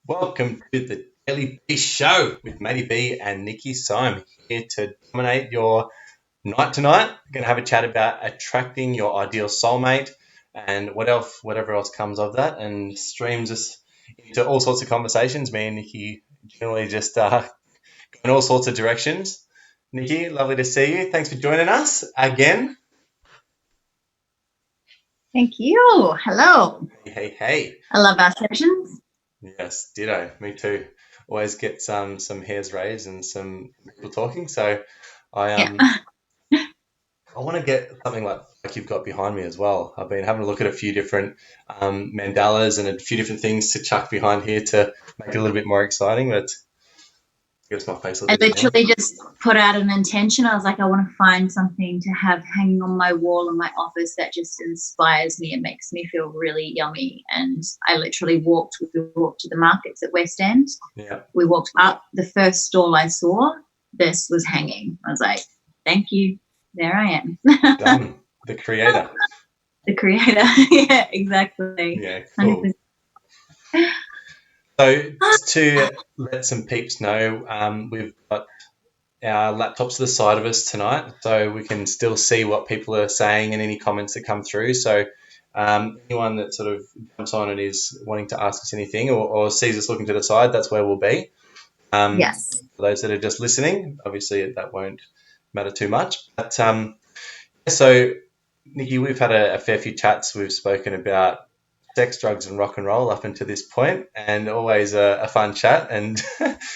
Welcome to the Daily B Show with Matty B and Nikii Syme here to dominate your night tonight. We're going to have a chat about attracting your ideal soulmate and whatever else comes of that, and streams us into all sorts of conversations. Me and Nikki generally just go in all sorts of directions. Nikki, lovely to see you. Thanks for joining us again. Thank you. Hello. Hey. I love our sessions. Yes, ditto. Me too. Always get some hairs raised and some people talking. So I I want to get something like you've got behind me as well. I've been having a look at a few different mandalas and a few different things to chuck behind here to make it a little bit more exciting. But I guess my face a I little bit more. literally just put out an intention. I was like, I want to find something to have hanging on my wall in my office that just inspires me and makes me feel really yummy. And we walked to the markets at West End. Yeah. We walked up. The first stall I saw, this was hanging. I was like, thank you. There I am. Done. The creator. The creator. Yeah, exactly. Yeah, cool. 100%. So just to let some peeps know, we've got our laptops to the side of us tonight, so we can still see what people are saying and any comments that come through. So anyone that sort of jumps on and is wanting to ask us anything or sees us looking to the side, that's where we'll be. Yes. For those that are just listening, obviously that won't matter too much. But so, Nikki, we've had a fair few chats. We've spoken about sex, drugs, and rock and roll up until this point, and always a fun chat and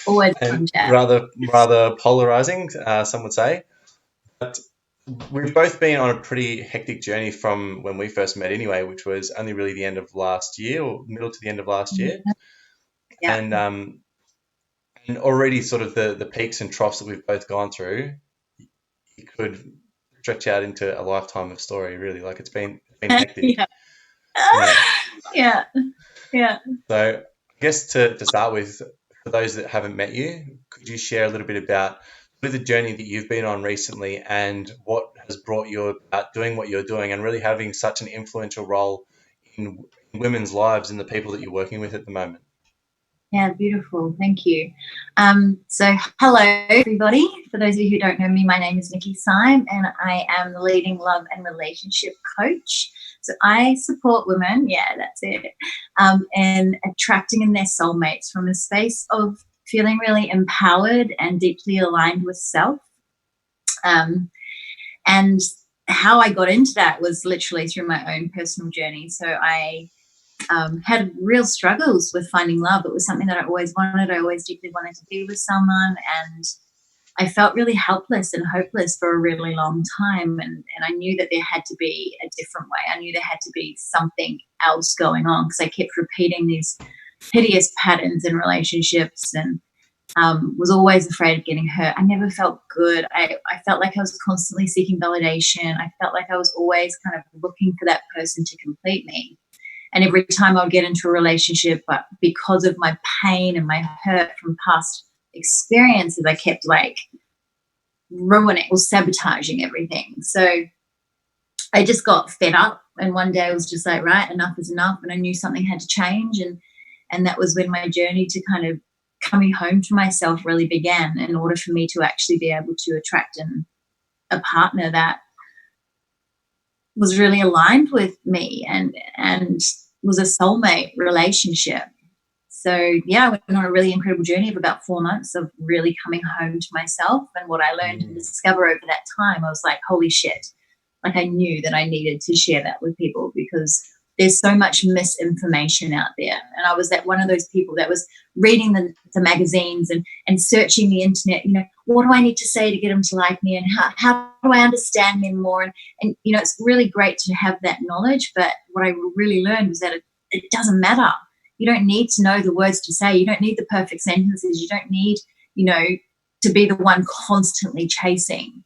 Always and fun chat. rather polarizing, some would say. But we've both been on a pretty hectic journey from when we first met, anyway, which was only really the end of last year or middle to the end of last year, Yeah. and already sort of the peaks and troughs that we've both gone through. You could stretch out into a lifetime of story, really. Like it's been hectic. Yeah. So I guess to start with, for those that haven't met you, could you share a little bit about the journey that you've been on recently and what has brought you about doing what you're doing and really having such an influential role in women's lives and the people that you're working with at the moment? Yeah, beautiful. Thank you. So hello, everybody. For those of you who don't know me, my name is Nikii Syme, and I am the leading love and relationship coach. So I support women, yeah, that's it, and attracting in their soulmates from a space of feeling really empowered and deeply aligned with self. And how I got into that was literally through my own personal journey. So I had real struggles with finding love. It was something that I always wanted. I always deeply wanted to be with someone, and I felt really helpless and hopeless for a really long time. And I knew that there had to be a different way. I knew there had to be something else going on because I kept repeating these hideous patterns in relationships and was always afraid of getting hurt. I never felt good. I felt like I was constantly seeking validation. I felt like I was always kind of looking for that person to complete me. And every time I would get into a relationship, but because of my pain and my hurt from past experiences, I kept like ruining or sabotaging everything. So I just got fed up. And one day I was just like, right, enough is enough. And I knew something had to change. And that was when my journey to kind of coming home to myself really began, in order for me to actually be able to attract a partner that was really aligned with me and was a soulmate relationship. So yeah, I went on a really incredible journey of about 4 months of really coming home to myself. And what I learned and discover over that time, I was like, holy shit. Like I knew that I needed to share that with people because there's so much misinformation out there. And I was that one of those people that was reading the magazines and searching the internet, what do I need to say to get them to like me? And how do I understand men more? And it's really great to have that knowledge. But what I really learned was that it doesn't matter. You don't need to know the words to say. You don't need the perfect sentences. You don't need, to be the one constantly chasing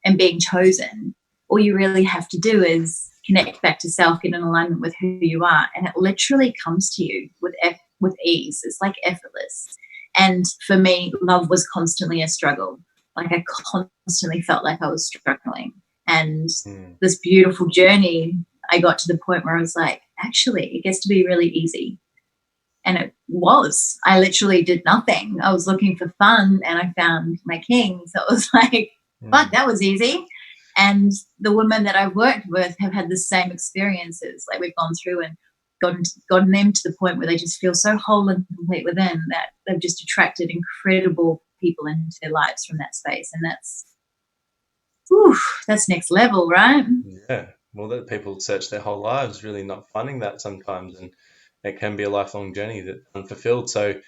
and being chosen. All you really have to do is connect back to self, get in alignment with who you are, and it literally comes to you with ease. It's like effortless. And for me, love was constantly a struggle. Like I constantly felt like I was struggling. And this beautiful journey, I got to the point where I was like, actually, it gets to be really easy. And it was. I literally did nothing. I was looking for fun and I found my king. So it was like, fuck, that was easy. And the women that I've worked with have had the same experiences. Like we've gone through and gotten them to the point where they just feel so whole and complete within that they've just attracted incredible people into their lives from that space. And that's next level, right? Yeah. Well, that people search their whole lives really not finding that sometimes, and it can be a lifelong journey that unfulfilled. So to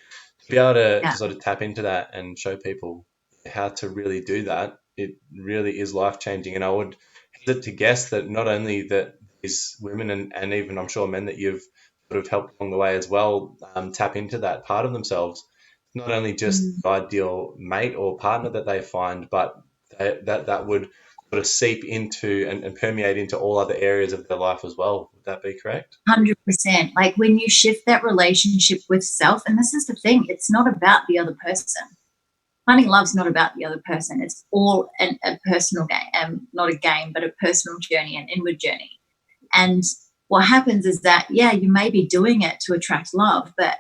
be able to Yeah. sort of tap into that and show people how to really do that, it really is life changing. And I would hazard to guess that not only that these women and even I'm sure men that you've sort of helped along the way as well tap into that part of themselves, not only just Mm. the ideal mate or partner that they find, but that would sort of seep into and permeate into all other areas of their life as well. Would that be correct? 100%. Like when you shift that relationship with self, and this is the thing, it's not about the other person. Finding love's not about the other person. It's all a personal game, not a game, but a personal journey, an inward journey. And what happens is that, yeah, you may be doing it to attract love, but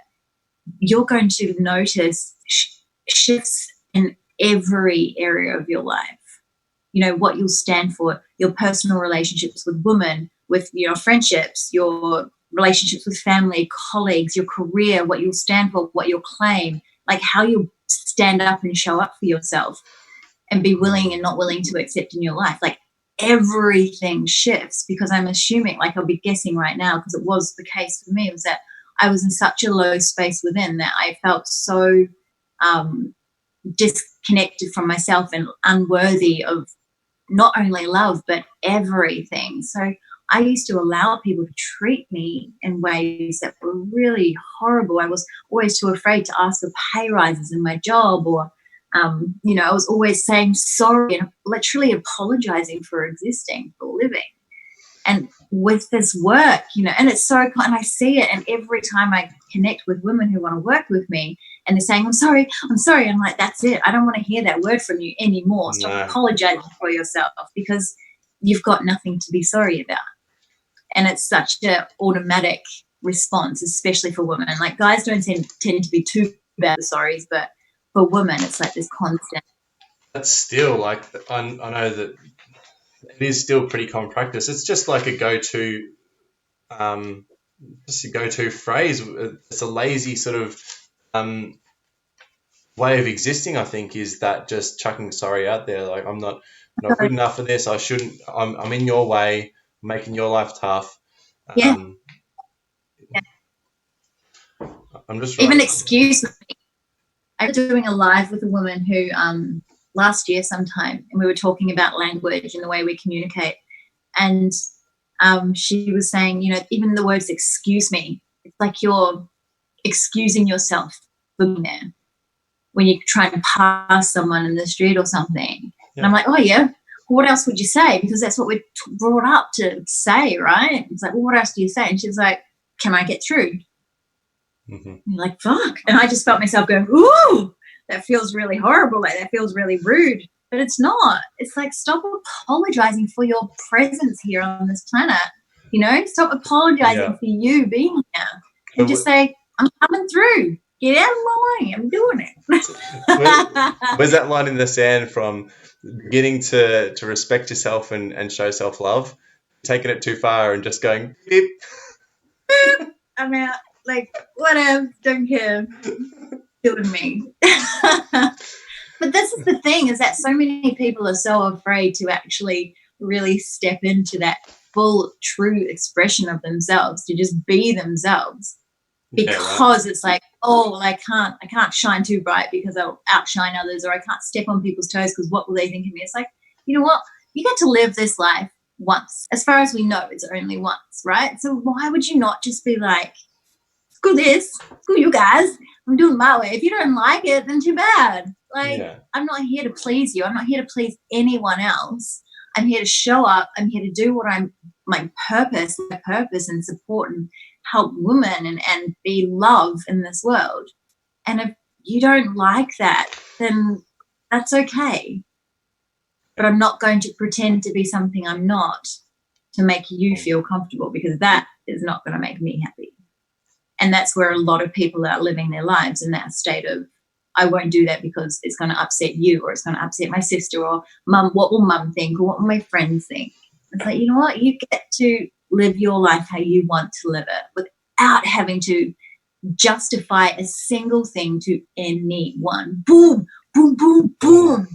you're going to notice shifts in every area of your life. You know, what you'll stand for, your personal relationships with women, with your friendships, your relationships with family, colleagues, your career, what you'll stand for, what you'll claim, like how you stand up and show up for yourself and be willing and not willing to accept in your life. Like everything shifts because I'm assuming, like I'll be guessing right now, because it was the case for me, was that I was in such a low space within that I felt so disconnected from myself and unworthy of not only love, but everything. So I used to allow people to treat me in ways that were really horrible. I was always too afraid to ask for pay rises in my job, or, I was always saying sorry and literally apologizing for existing, for living. And with this work, and it's so, and I see it, and every time I connect with women who want to work with me and they're saying, I'm sorry, I'm like, that's it. I don't want to hear that word from you anymore. Stop No. apologizing for yourself because you've got nothing to be sorry about. And it's such an automatic response, especially for women. Like guys don't tend to be too bad with sorries, but for women, it's like this constant. That's still like I know that it is still pretty common practice. It's just like a go-to, just a go-to phrase. It's a lazy sort of way of existing. I think is that just chucking sorry out there. Like I'm not good enough for this. I shouldn't. I'm in your way, making your life tough. Yeah. Um, I'm just Even writing. excuse me. I was doing a live with a woman who last year sometime, and we were talking about language and the way we communicate. And she was saying, even the words excuse me, it's like you're excusing yourself for being there when you try to pass someone in the street or something. And I'm like, oh, yeah. What else would you say? Because that's what we're brought up to say, right? It's like, well, what else do you say? And she's like, can I get through? Mm-hmm. You're like, fuck. And I just felt myself going, ooh, that feels really horrible. Like, that feels really rude. But it's not. It's like, stop apologizing for your presence here on this planet. Stop apologizing for you being here. And just say, I'm coming through. Get out of my way. I'm doing it. Where's that line in the sand from beginning to respect yourself and show self-love, taking it too far and just going, beep. I'm out. Like, whatever. Don't care. Doing me. But this is the thing, is that so many people are so afraid to actually really step into that full, true expression of themselves, to just be themselves. Because it's like, oh, well, I can't shine too bright because I'll outshine others, or I can't step on people's toes because what will they think of me? It's like, you know what? You get to live this life once. As far as we know, it's only once, right? So why would you not just be like, screw this, screw you guys, I'm doing my way. If you don't like it, then too bad. Like, I'm not here to please you. I'm not here to please anyone else. I'm here to show up. I'm here to do what my purpose and support and help women and be love in this world. And if you don't like that, then that's okay. But I'm not going to pretend to be something I'm not to make you feel comfortable, because that is not going to make me happy. And that's where a lot of people are living their lives, in that state of, I won't do that because it's going to upset you, or it's going to upset my sister, or mum, what will mum think, or what will my friends think? It's like, you know what? You get to live your life how you want to live it without having to justify a single thing to anyone. Boom, boom, boom, boom.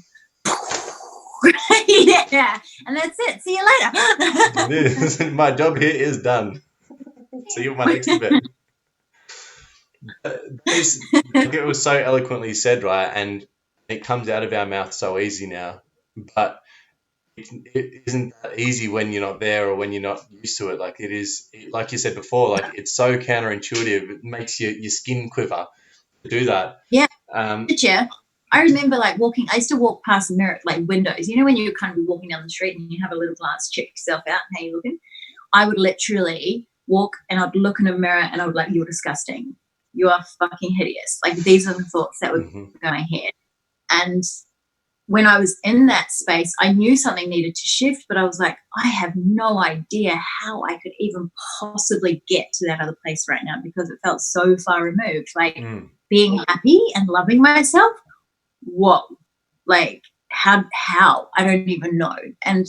Yeah, and that's it. See you later. It is. My job here is done. See you in my next event. Like it was so eloquently said, right? And it comes out of our mouth so easy now, but it isn't that easy when you're not there or when you're not used to it. Like it is, like you said before, like it's so counterintuitive. It makes your skin quiver to do that. Yeah, Um, yeah. I remember like walking. I used to walk past mirror, like windows. You know, when you're kind of walking down the street and you have a little glance, check yourself out and how you're looking. I would literally walk and I'd look in a mirror and I would like, you're disgusting. You are fucking hideous. Like these are the thoughts that would mhm. go in my head. And when I was in that space, I knew something needed to shift, but I was like, I have no idea how I could even possibly get to that other place right now, because it felt so far removed. Like being happy and loving myself. Whoa. Like how I don't even know. And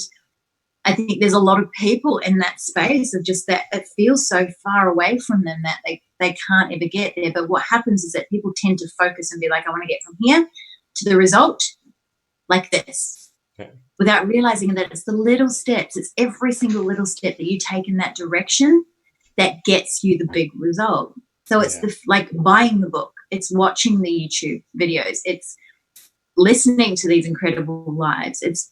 I think there's a lot of people in that space of just that it feels so far away from them that they can't ever get there. But what happens is that people tend to focus and be like, I want to get from here to the result like this, without realizing that it's the little steps, it's every single little step that you take in that direction that gets you the big result. So it's like buying the book, it's watching the YouTube videos, it's listening to these incredible lives, it's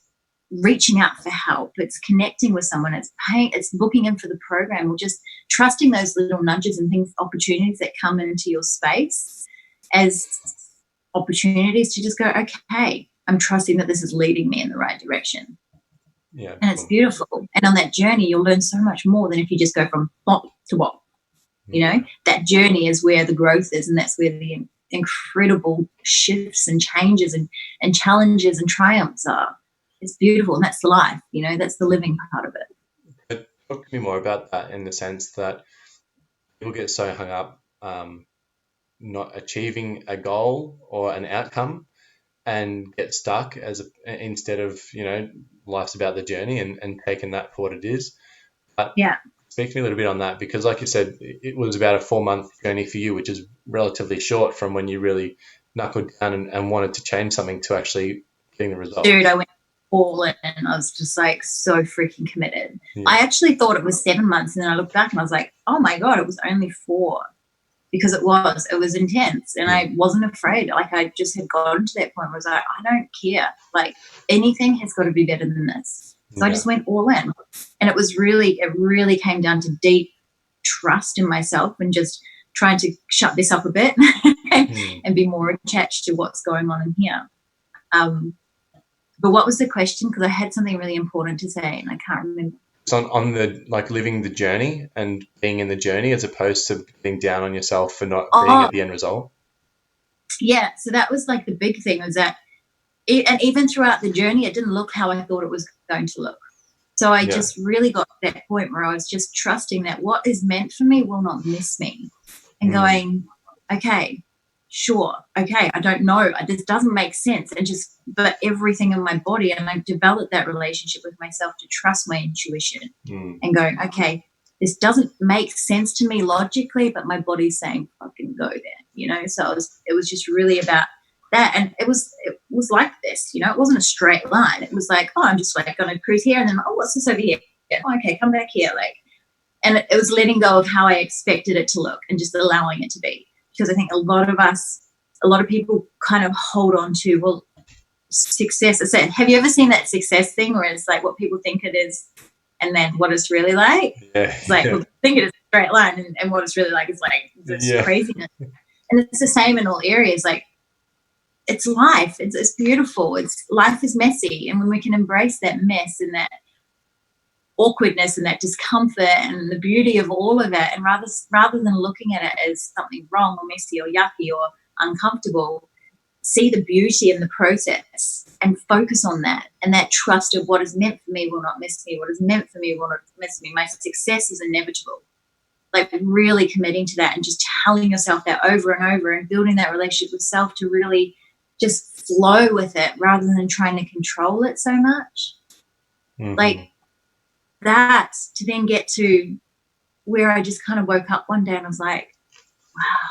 reaching out for help, it's connecting with someone, it's paying, it's booking in for the program, or just trusting those little nudges and things, opportunities that come into your space as opportunities to just go, okay, I'm trusting that this is leading me in the right direction. Yeah. And it's beautiful. And on that journey, you'll learn so much more than if you just go from bop to bop. You know, that journey is where the growth is, and that's where the incredible shifts and changes and challenges and triumphs are. It's beautiful, and that's the life, you know, that's the living part of it. But talk to me more about that, in the sense that people get so hung up not achieving a goal or an outcome, and get stuck instead of, life's about the journey, and taking that for what it is. But Yeah. speak to me a little bit on that, because like you said, it was about a 4-month journey for you, which is relatively short from when you really knuckled down and wanted to change something to actually getting the results. Dude, I went all in. I was just like so freaking committed. I actually thought it was 7 months, and then I looked back and I was like, oh my God, it was only 4. Because it was intense, and I wasn't afraid. Like I just had gotten to that point where I was like, I don't care. Like anything has got to be better than this. So I just went all in, and it really came down to deep trust in myself and just trying to shut this up a bit and be more attached to what's going on in here. But what was the question? Because I had something really important to say and I can't remember. It's on the, like, living the journey and being in the journey, as opposed to being down on yourself for not being at the end result. Yeah, so that was like the big thing, was that and even throughout the journey, it didn't look how I thought it was going to look. So I just really got to that point where I was just trusting that what is meant for me will not miss me, and going, okay, sure, okay, I don't know, this doesn't make sense, and but everything in my body, and I've developed that relationship with myself to trust my intuition and going, okay, this doesn't make sense to me logically, but my body's saying fucking go there, you know. So it was just really about that, and it was like this, you know. It wasn't a straight line. It was like, oh, I'm just like going to cruise here, and then oh, what's this over here? Oh, okay, come back here, like. And it was letting go of how I expected it to look and just allowing it to be. Because I think a lot of people kind of hold on to, well, success. Have you ever seen that success thing where it's like what people think it is and then what it's really like? It's like, well, they think it is a straight line, and what it's really like is like this craziness. And it's the same in all areas. Like, it's life. It's beautiful. Life is messy. And when we can embrace that mess and that awkwardness and that discomfort and the beauty of all of it, and rather than looking at it as something wrong or messy or yucky or uncomfortable, see the beauty in the process and focus on that, and that trust of what is meant for me will not miss me, what is meant for me will not miss me. My success is inevitable. like really committing to that and just telling yourself that over and over and building that relationship with self to really just flow with it rather than trying to control it so much. Like that, to then get to where I just kind of woke up one day and I was like, wow,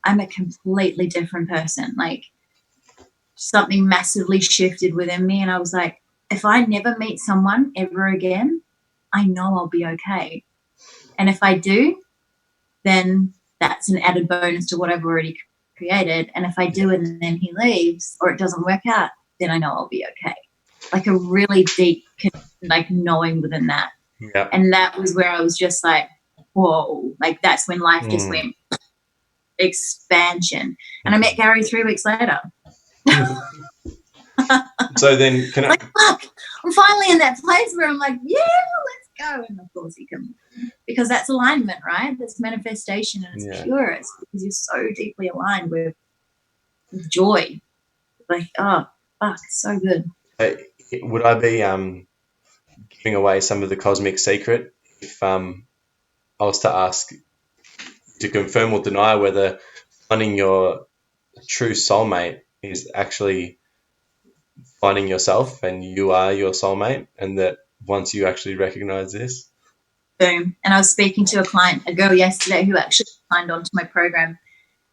I'm a completely different person. Like something massively shifted within me. And I was like, if I never meet someone ever again, I know I'll be okay. And if I do, then that's an added bonus to what I've already created. And if I do and then he leaves or it doesn't work out, then I know I'll be okay. Like a really deep, like knowing within that. Yeah. And that was where I was just like, whoa, like that's when life just went expansion. And I met Gary 3 weeks later. So then can like, fuck, I'm finally in that place where I'm like, yeah, let's go. And of course he can, because that's alignment, right? That's manifestation and it's pure. It's because you're so deeply aligned with joy. Like, oh, fuck, it's so good. Would I be giving away some of the cosmic secret if I was to ask to confirm or deny whether finding your true soulmate is actually finding yourself and you are your soulmate, and that once you actually recognize this? Boom. And I was speaking to a girl yesterday who actually signed on to my program,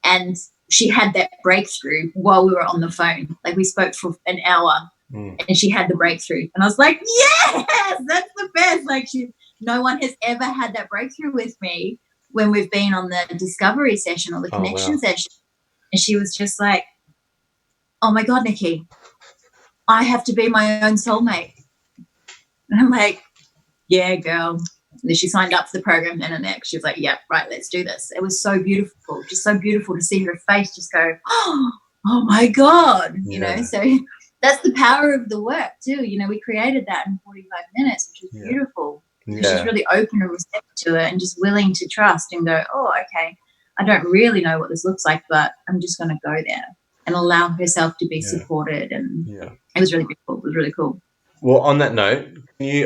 and she had that breakthrough while we were on the phone. Like we spoke for an hour and she had the breakthrough. And I was like, yes, that's the best. Like no one has ever had that breakthrough with me when we've been on the discovery session or the connection session. And she was just like, oh my God, Nikki, I have to be my own soulmate. And I'm like, yeah, girl. And then she signed up for the program then and there. She was like, yeah, right, let's do this. It was so beautiful, just so beautiful to see her face just go, oh my God, you know. So that's the power of the work too. You know, we created that in 45 minutes, which was beautiful. She's really open and receptive to it and just willing to trust and go, oh, okay, I don't really know what this looks like, but I'm just going to go there and allow herself to be supported. And it was really beautiful. It was really cool. Well, on that note,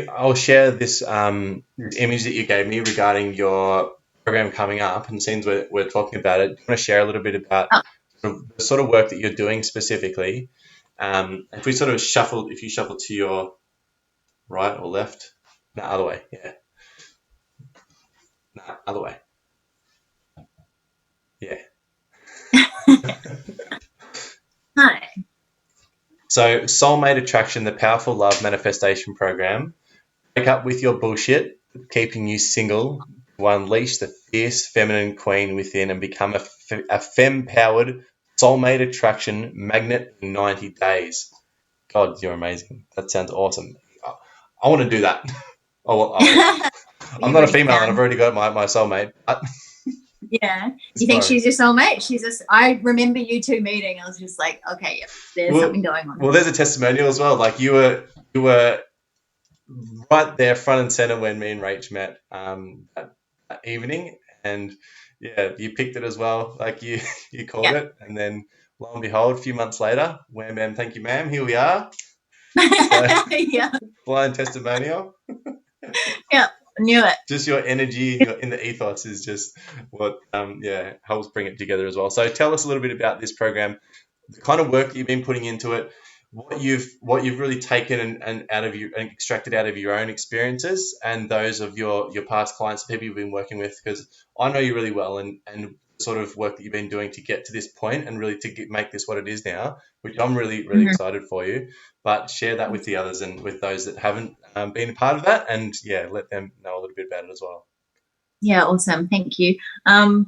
I'll share this image that you gave me regarding your program coming up, and since we're talking about it, do you want to share a little bit about the sort of work that you're doing specifically? If you shuffle to your right or left, no, other way, other way, Hi. So, Soulmate Attraction, the Powerful Love Manifestation Program. Break up with your bullshit, keeping you single, to unleash the fierce feminine queen within and become a femme-powered soulmate attraction magnet in 90 days. God, you're amazing. That sounds awesome. I want to do that. I'm not a female and I've already got my soulmate. Yeah. You think she's your soulmate? I remember you two meeting. I was just like, okay, there's something going on. Well, there's a testimonial as well. Like you were right there front and center when me and Rach met that evening, and you picked it as well. Like you called it, and then lo and behold, a few months later, wham bam, thank you, ma'am, here we are. So, flying testimonial. Yeah, I knew it. Just your energy in the ethos is just what helps bring it together as well. So tell us a little bit about this program, the kind of work that you've been putting into it, what you've really taken and extracted out of your own experiences and those of your past clients, people you've been working with, because I know you really well, and the sort of work that you've been doing to get to this point and really to make this what it is now, which I'm really, really excited for you. But share that with the others and with those that haven't been a part of that, and let them know a little bit about it as well. Yeah, awesome. Thank you. So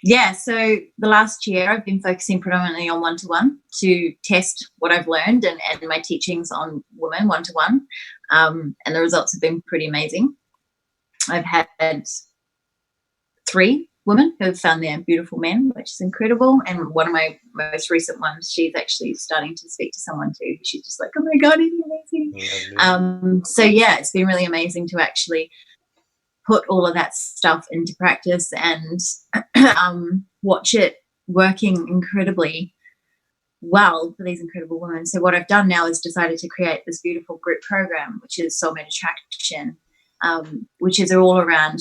the last year I've been focusing predominantly on one-to-one to test what I've learned and my teachings on women one-to-one. And the results have been pretty amazing. I've had 3 women who have found their beautiful men, which is incredible. And one of my most recent ones, she's actually starting to speak to someone too. She's just like, oh my God, it's amazing. It's been really amazing to actually put all of that stuff into practice and watch it working incredibly well for these incredible women. So what I've done now is decided to create this beautiful group program, which is Soulmate Attraction, which is all around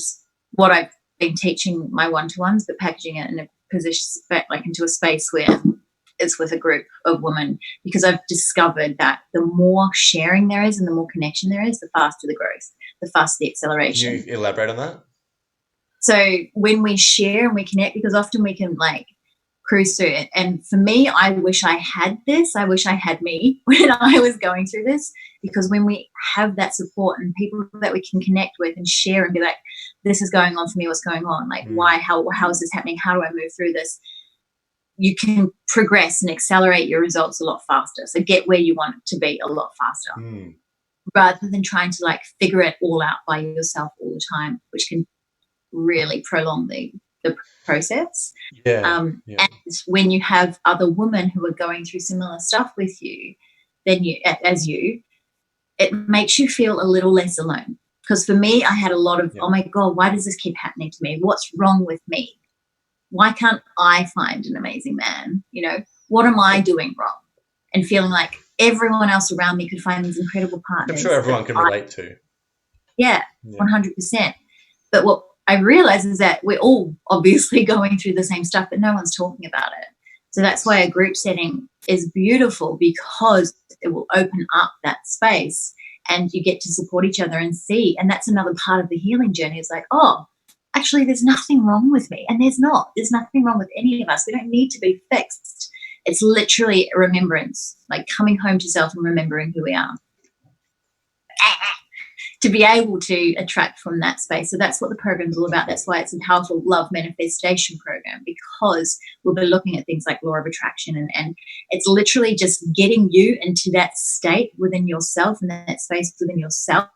what I've been teaching my one-to-ones, but packaging it in a position, like into a space where it's with a group of women, because I've discovered that the more sharing there is and the more connection there is, the faster the growth, the faster the acceleration. Can you elaborate on that? So when we share and we connect, because often we can like cruise through it. And for me, I wish I had this. I wish I had me when I was going through this, because when we have that support and people that we can connect with and share and be like, this is going on for me, what's going on? Like, why, how is this happening? How do I move through this? You can progress and accelerate your results a lot faster. So get where you want it to be a lot faster, rather than trying to like figure it all out by yourself all the time, which can really prolong the process. And when you have other women who are going through similar stuff with you, then it makes you feel a little less alone. Because for me, I had a lot of, oh my God, why does this keep happening to me? What's wrong with me? Why can't I find an amazing man? You know, what am I doing wrong? And feeling like everyone else around me could find these incredible partners. I'm sure everyone can relate to. Yeah, 100%. But what I realize is that we're all obviously going through the same stuff, but no one's talking about it. So that's why a group setting is beautiful, because it will open up that space and you get to support each other and see. And that's another part of the healing journey. It's like, oh, actually, there's nothing wrong with me. And there's nothing wrong with any of us. We don't need to be fixed. It's literally a remembrance, like coming home to self and remembering who we are, to be able to attract from that space. So that's what the program is all about. That's why it's a powerful love manifestation program, because we'll be looking at things like law of attraction, and it's literally just getting you into that state within yourself and that space within yourself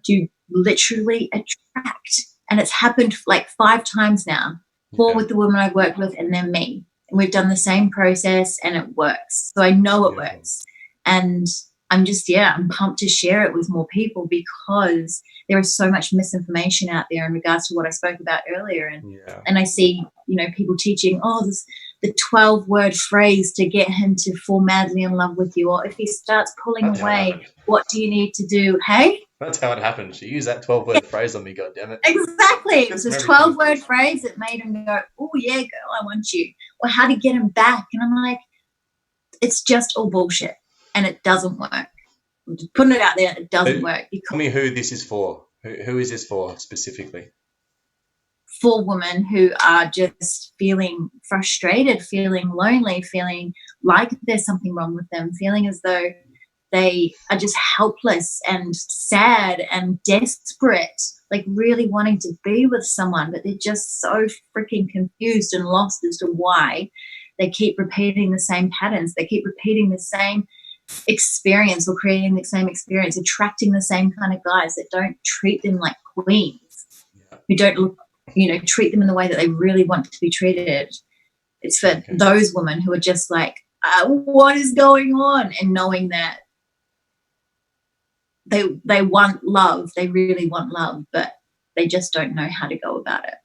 to literally attract. And it's happened like 5 times now, 4 with the women I've worked with and then me. And we've done the same process and it works. So I know it works. And I'm pumped to share it with more people, because there is so much misinformation out there in regards to what I spoke about earlier. And I see, people teaching, this the 12-word phrase to get him to fall madly in love with you. Or if he starts pulling away, what do you need to do? Hey? That's how it happened. She used that 12-word phrase on me, goddammit. Exactly. It was this 12-word phrase that made him go, oh, yeah, girl, I want you. Or how to get him back. And I'm like, it's just all bullshit. And it doesn't work. I'm just putting it out there. It doesn't work. Tell me who this is for. Who is this for specifically? For women who are just feeling frustrated, feeling lonely, feeling like there's something wrong with them, feeling as though they are just helpless and sad and desperate, like really wanting to be with someone, but they're just so freaking confused and lost as to why they keep repeating the same patterns. They keep repeating the same experience, or creating the same experience, attracting the same kind of guys that don't treat them like queens, who don't look, treat them in the way that they really want to be treated. It's for those women who are just like, what is going on? And knowing that they want love, they really want love, but they just don't know how to go about it.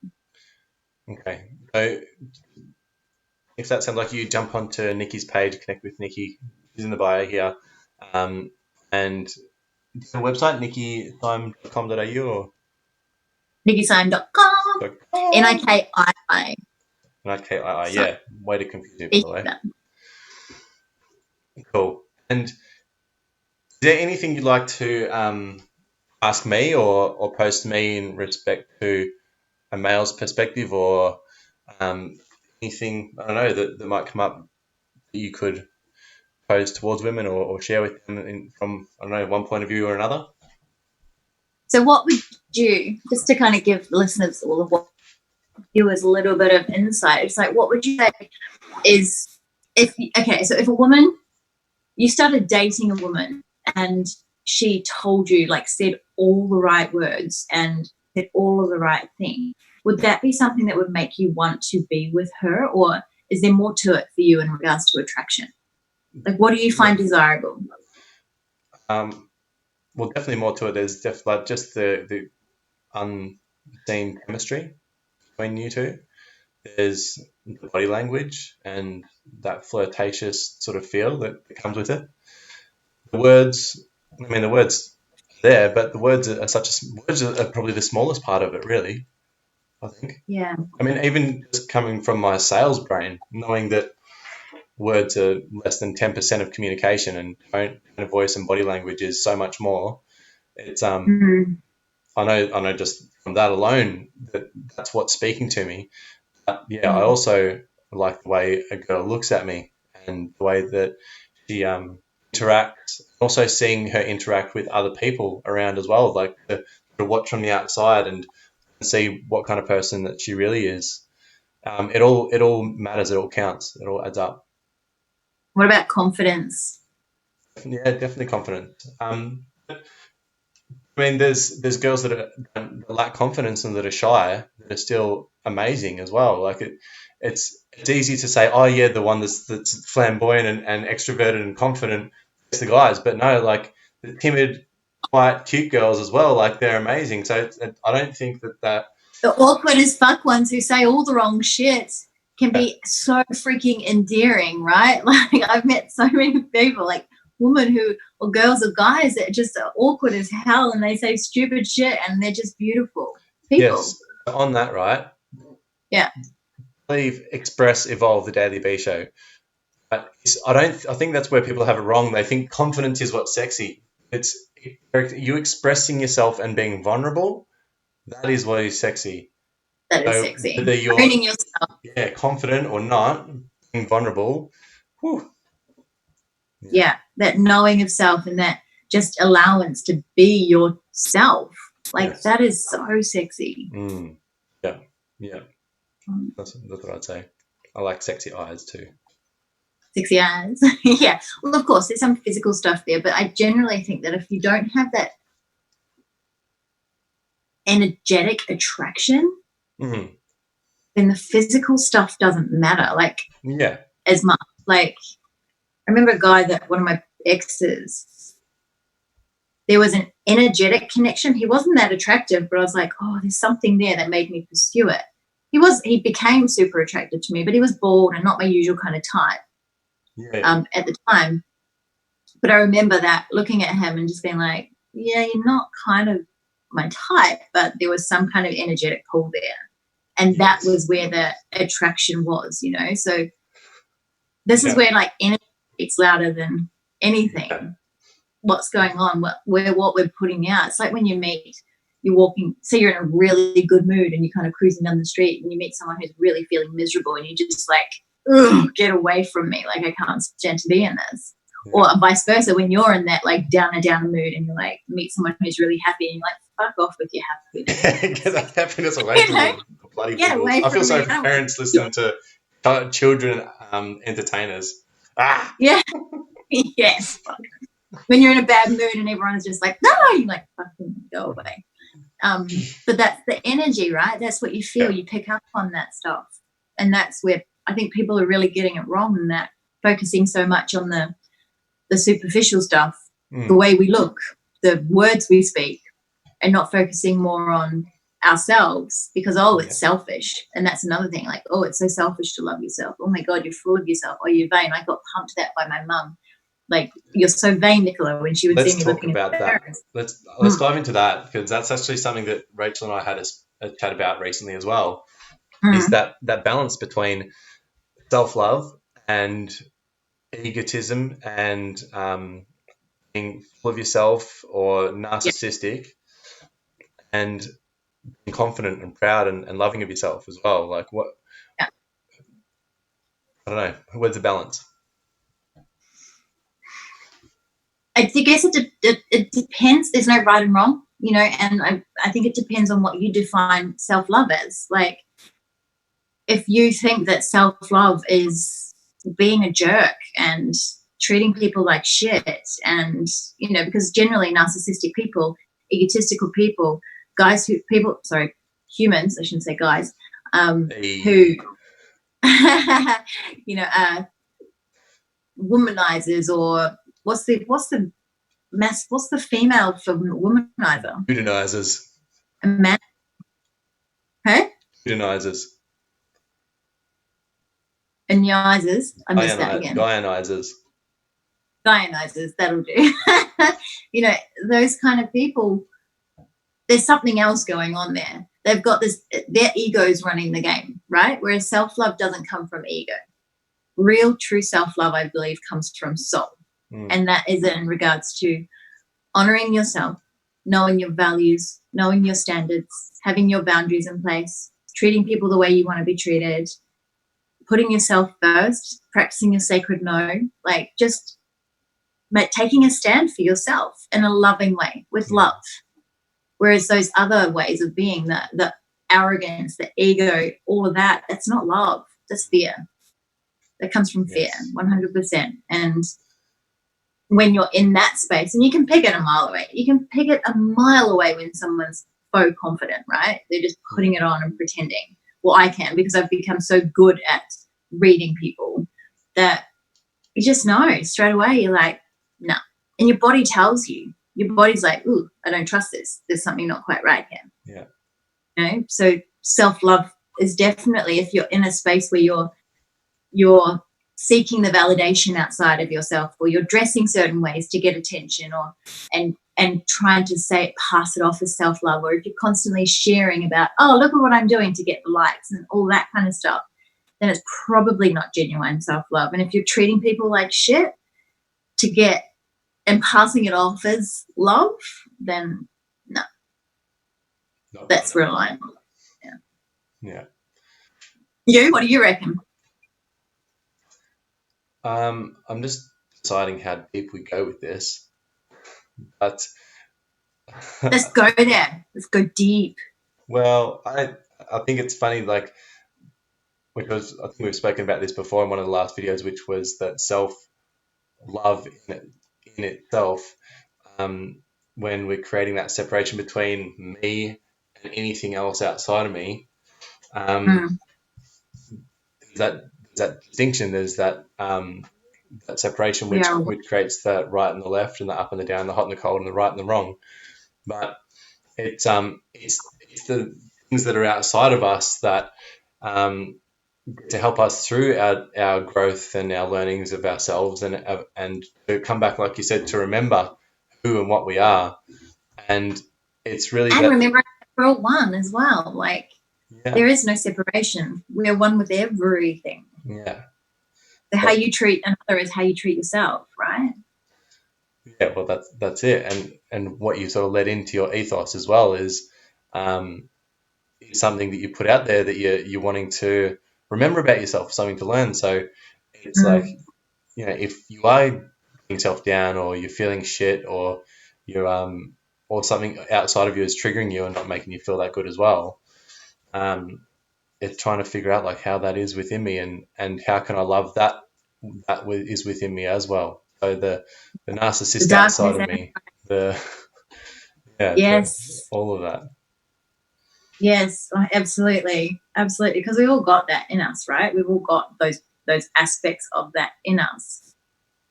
Okay. So if that sounds like you, jump onto Niki's page, connect with Nikii. She's in the bio here. And the website, nikkisyme.com.au or? nikkisyme.com. NIKII. NIKII, yeah. Way to confuse me, by the way. Cool. And is there anything you'd like to ask me or post to me in respect to a male's perspective, or anything, I don't know, that might come up that you could pose towards women or share with them from, I don't know, one point of view or another? So what would you, just to kind of give listeners all of what viewers a little bit of insight, it's like, what would you say is, so if a woman, you started dating a woman and she told you, like, said all the right words and said all of the right things, would that be something that would make you want to be with her? Or is there more to it for you in regards to attraction? Like, what do you find desirable? Well, definitely more to it. There's definitely just the unseen chemistry between you two. There's the body language and that flirtatious sort of feel that comes with it. The words are there, but the words are probably the smallest part of it, really. I think. Yeah. I mean, even just coming from my sales brain, knowing that words are less than 10% of communication, and tone of voice and body language is so much more. It's Mm. I know just from that alone that that's what's speaking to me. But yeah, I Mm. also like the way a girl looks at me and the way that she interacts. Also seeing her interact with other people around as well, like to watch from the outside and see what kind of person that she really is. It all matters. It all counts. It all adds up. What about confidence? Yeah, definitely confident. I mean, there's girls that that lack confidence and that are shy that are still amazing as well. Like it's easy to say, oh yeah, the one that's flamboyant and extroverted and confident is the guys, but no, like the timid, quiet, cute girls as well. Like they're amazing. So I don't think that The awkward as fuck ones who say all the wrong shit can yeah, be so freaking endearing, right? Like I've met so many people, like women who or girls or guys that just are awkward as hell and they say stupid shit and they're just beautiful yes. people. On that, right? Yeah. I believe express, evolve the Daily B show. But I don't. I think that's where people have it wrong. They think confidence is what's sexy. It's you expressing yourself and being vulnerable. That is what is sexy. That is So sexy. whether you're Owning yourself. yeah confident or not, being vulnerable, whew, yeah, Yeah. That knowing of self and that just allowance to be yourself. Like yes, that is so sexy. yeah, yeah. Um, That's what I'd say. I like sexy eyes too. Sexy eyes. Yeah. Well, of course, there's some physical stuff there, but I generally think that if you don't have that energetic attraction, Mm, then the physical stuff doesn't matter like yeah, as much. Like I remember a guy that one of my exes, there was an energetic connection. He wasn't that attractive, but I was like, oh, there's something there that made me pursue it. He became super attracted to me, but he was bald and not my usual kind of type yeah, at the time. But I remember that looking at him and just being like, yeah, you're not kind of my type, but there was some kind of energetic pull there. And that yes, was where the attraction was, you know? So this is yeah, where like energy speaks louder than yeah, anything. What's going on, what we're putting out. It's like when you meet, you're walking, say you're in a really good mood and you're kind of cruising down the street and you meet someone who's really feeling miserable and you just like, ugh, get away from me. Like I can't stand to be in this. yeah. Or vice versa, when you're in that like down mood and you're like meet someone who's really happy and you're like, fuck off with your happiness. Get that happiness away You from me, know, the bloody get giggles. away I feel from me. sorry for parents listening to children entertainers. Ah, Yeah. Yes. When you're in a bad mood and everyone's just like, no, you're like, fucking go away. But that's the energy, right? That's what you feel. yeah, You pick up on that stuff. And that's where I think people are really getting it wrong in that focusing so much on the superficial stuff, the mm, way we look, the words we speak, and not focusing more on ourselves because oh yeah. it's selfish. And that's another thing, like oh it's so selfish to love yourself, oh my god you're full of yourself, oh you're vain. I got pumped that by my mum, like you're so vain Nicola, when she would see Let's me talk looking about that. embarrassed. Let's dive into that because that's actually something that Rachel and I had a chat about recently as well. Is Mm. that balance between self love and egotism and being full of yourself or Yeah. narcissistic and being confident and proud and loving of yourself as well. Like what Yeah. I don't know. Where's the balance? I guess it depends. There's no right and wrong, you know, and I think it depends on what you define self love as. Like, if you think that self love is being a jerk and treating people like shit, and, you know, because generally narcissistic people, egotistical people, humans, I shouldn't say guys, who, A you know, womanizers or what's the female for womanizer? Udinizers. A man, hey? Udinizers. Ionizers. I missed that again. Guyonizers. Ionizers, that'll do. You know, those kind of people, there's something else going on there. they've got this, their ego's running the game, right? Whereas self-love doesn't come from ego. Real, true self-love, I believe, comes from soul. And that is in regards to honoring yourself, knowing your values, knowing your standards, having your boundaries in place, treating people the way you want to be treated, putting yourself first, practicing your sacred no, like just taking a stand for yourself in a loving way with love. Whereas those other ways of being, the arrogance, the ego, all of that, that's not love. That's fear. That comes from fear, 100%. And when you're in that space, and you can pick it a mile away. You can pick it a mile away when someone's so confident, right? They're just putting it on and pretending. Well, I can, because I've become so good at reading people that you just know straight away. You're like, no. And your body tells you. Your body's like, ooh, I don't trust this. There's something not quite right here. Yeah. You know? So self-love is definitely, if you're in a space where you're seeking the validation outside of yourself, or you're dressing certain ways to get attention, or and trying to pass it off as self-love, or if you're constantly sharing about, oh, look at what I'm doing to get the likes and all that kind of stuff, then it's probably not genuine self-love. And if you're treating people like shit to get and passing it off as love, then no, that's real life. Yeah. What do you reckon? I'm just deciding how deep we go with this, but Let's go there. Let's go deep. well, I think it's funny, like, I think we've spoken about this before in one of the last videos, which was that self love in itself, when we're creating that separation between me and anything else outside of me, that distinction, there's that separation which creates the right and the left, and the up and the down, the hot and the cold, and the right and the wrong. But it's the things that are outside of us that to help us through our growth and our learnings of ourselves, and to come back, like you said, to remember who and what we are. And it's really and remember we're all one as well. Like, there is no separation. We're one with everything. Yeah. So how you treat another is how you treat yourself, right? Yeah, well, that's it. And what you sort of let into your ethos as well is something that you put out there that you're wanting to remember about yourself, something to learn. So it's like, if you are putting yourself down, or you're feeling shit, or you're or something outside of you is triggering you and not making you feel that good as well, it's trying to figure out, like, how that is within me, and how can I love that is within me as well. So the narcissist outside of me, all of that. Yes, absolutely, because we all got that in us, right? We've all got those aspects of that in us.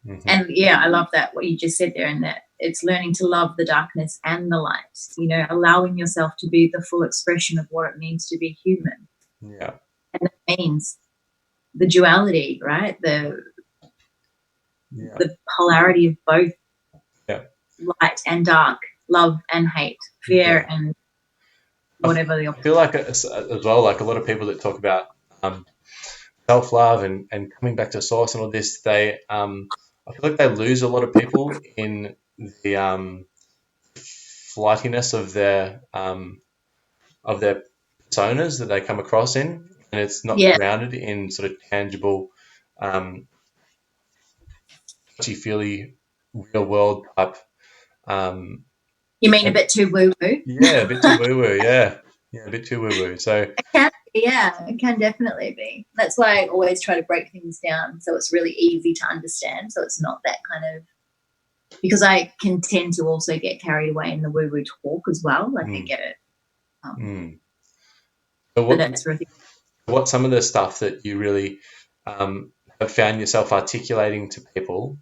Mm-hmm. And I love that, what you just said there, and that it's learning to love the darkness and the light, allowing yourself to be the full expression of what it means to be human. Yeah. And that means the duality, right? The polarity of both light and dark, love and hate, fear and whatever the opposite. I feel like as well, like a lot of people that talk about self-love and coming back to source and all this, I feel like they lose a lot of people in the flightiness of their personas that they come across in, and it's not grounded in sort of tangible, touchy-feely, real-world type. You mean a bit too woo-woo? Yeah, a bit too woo-woo, yeah, a bit too woo-woo. So it can definitely be. That's why I always try to break things down so it's really easy to understand, so it's not that kind of, because I can tend to also get carried away in the woo-woo talk as well. Like, I get it. So what's some of the stuff that you really have found yourself articulating to people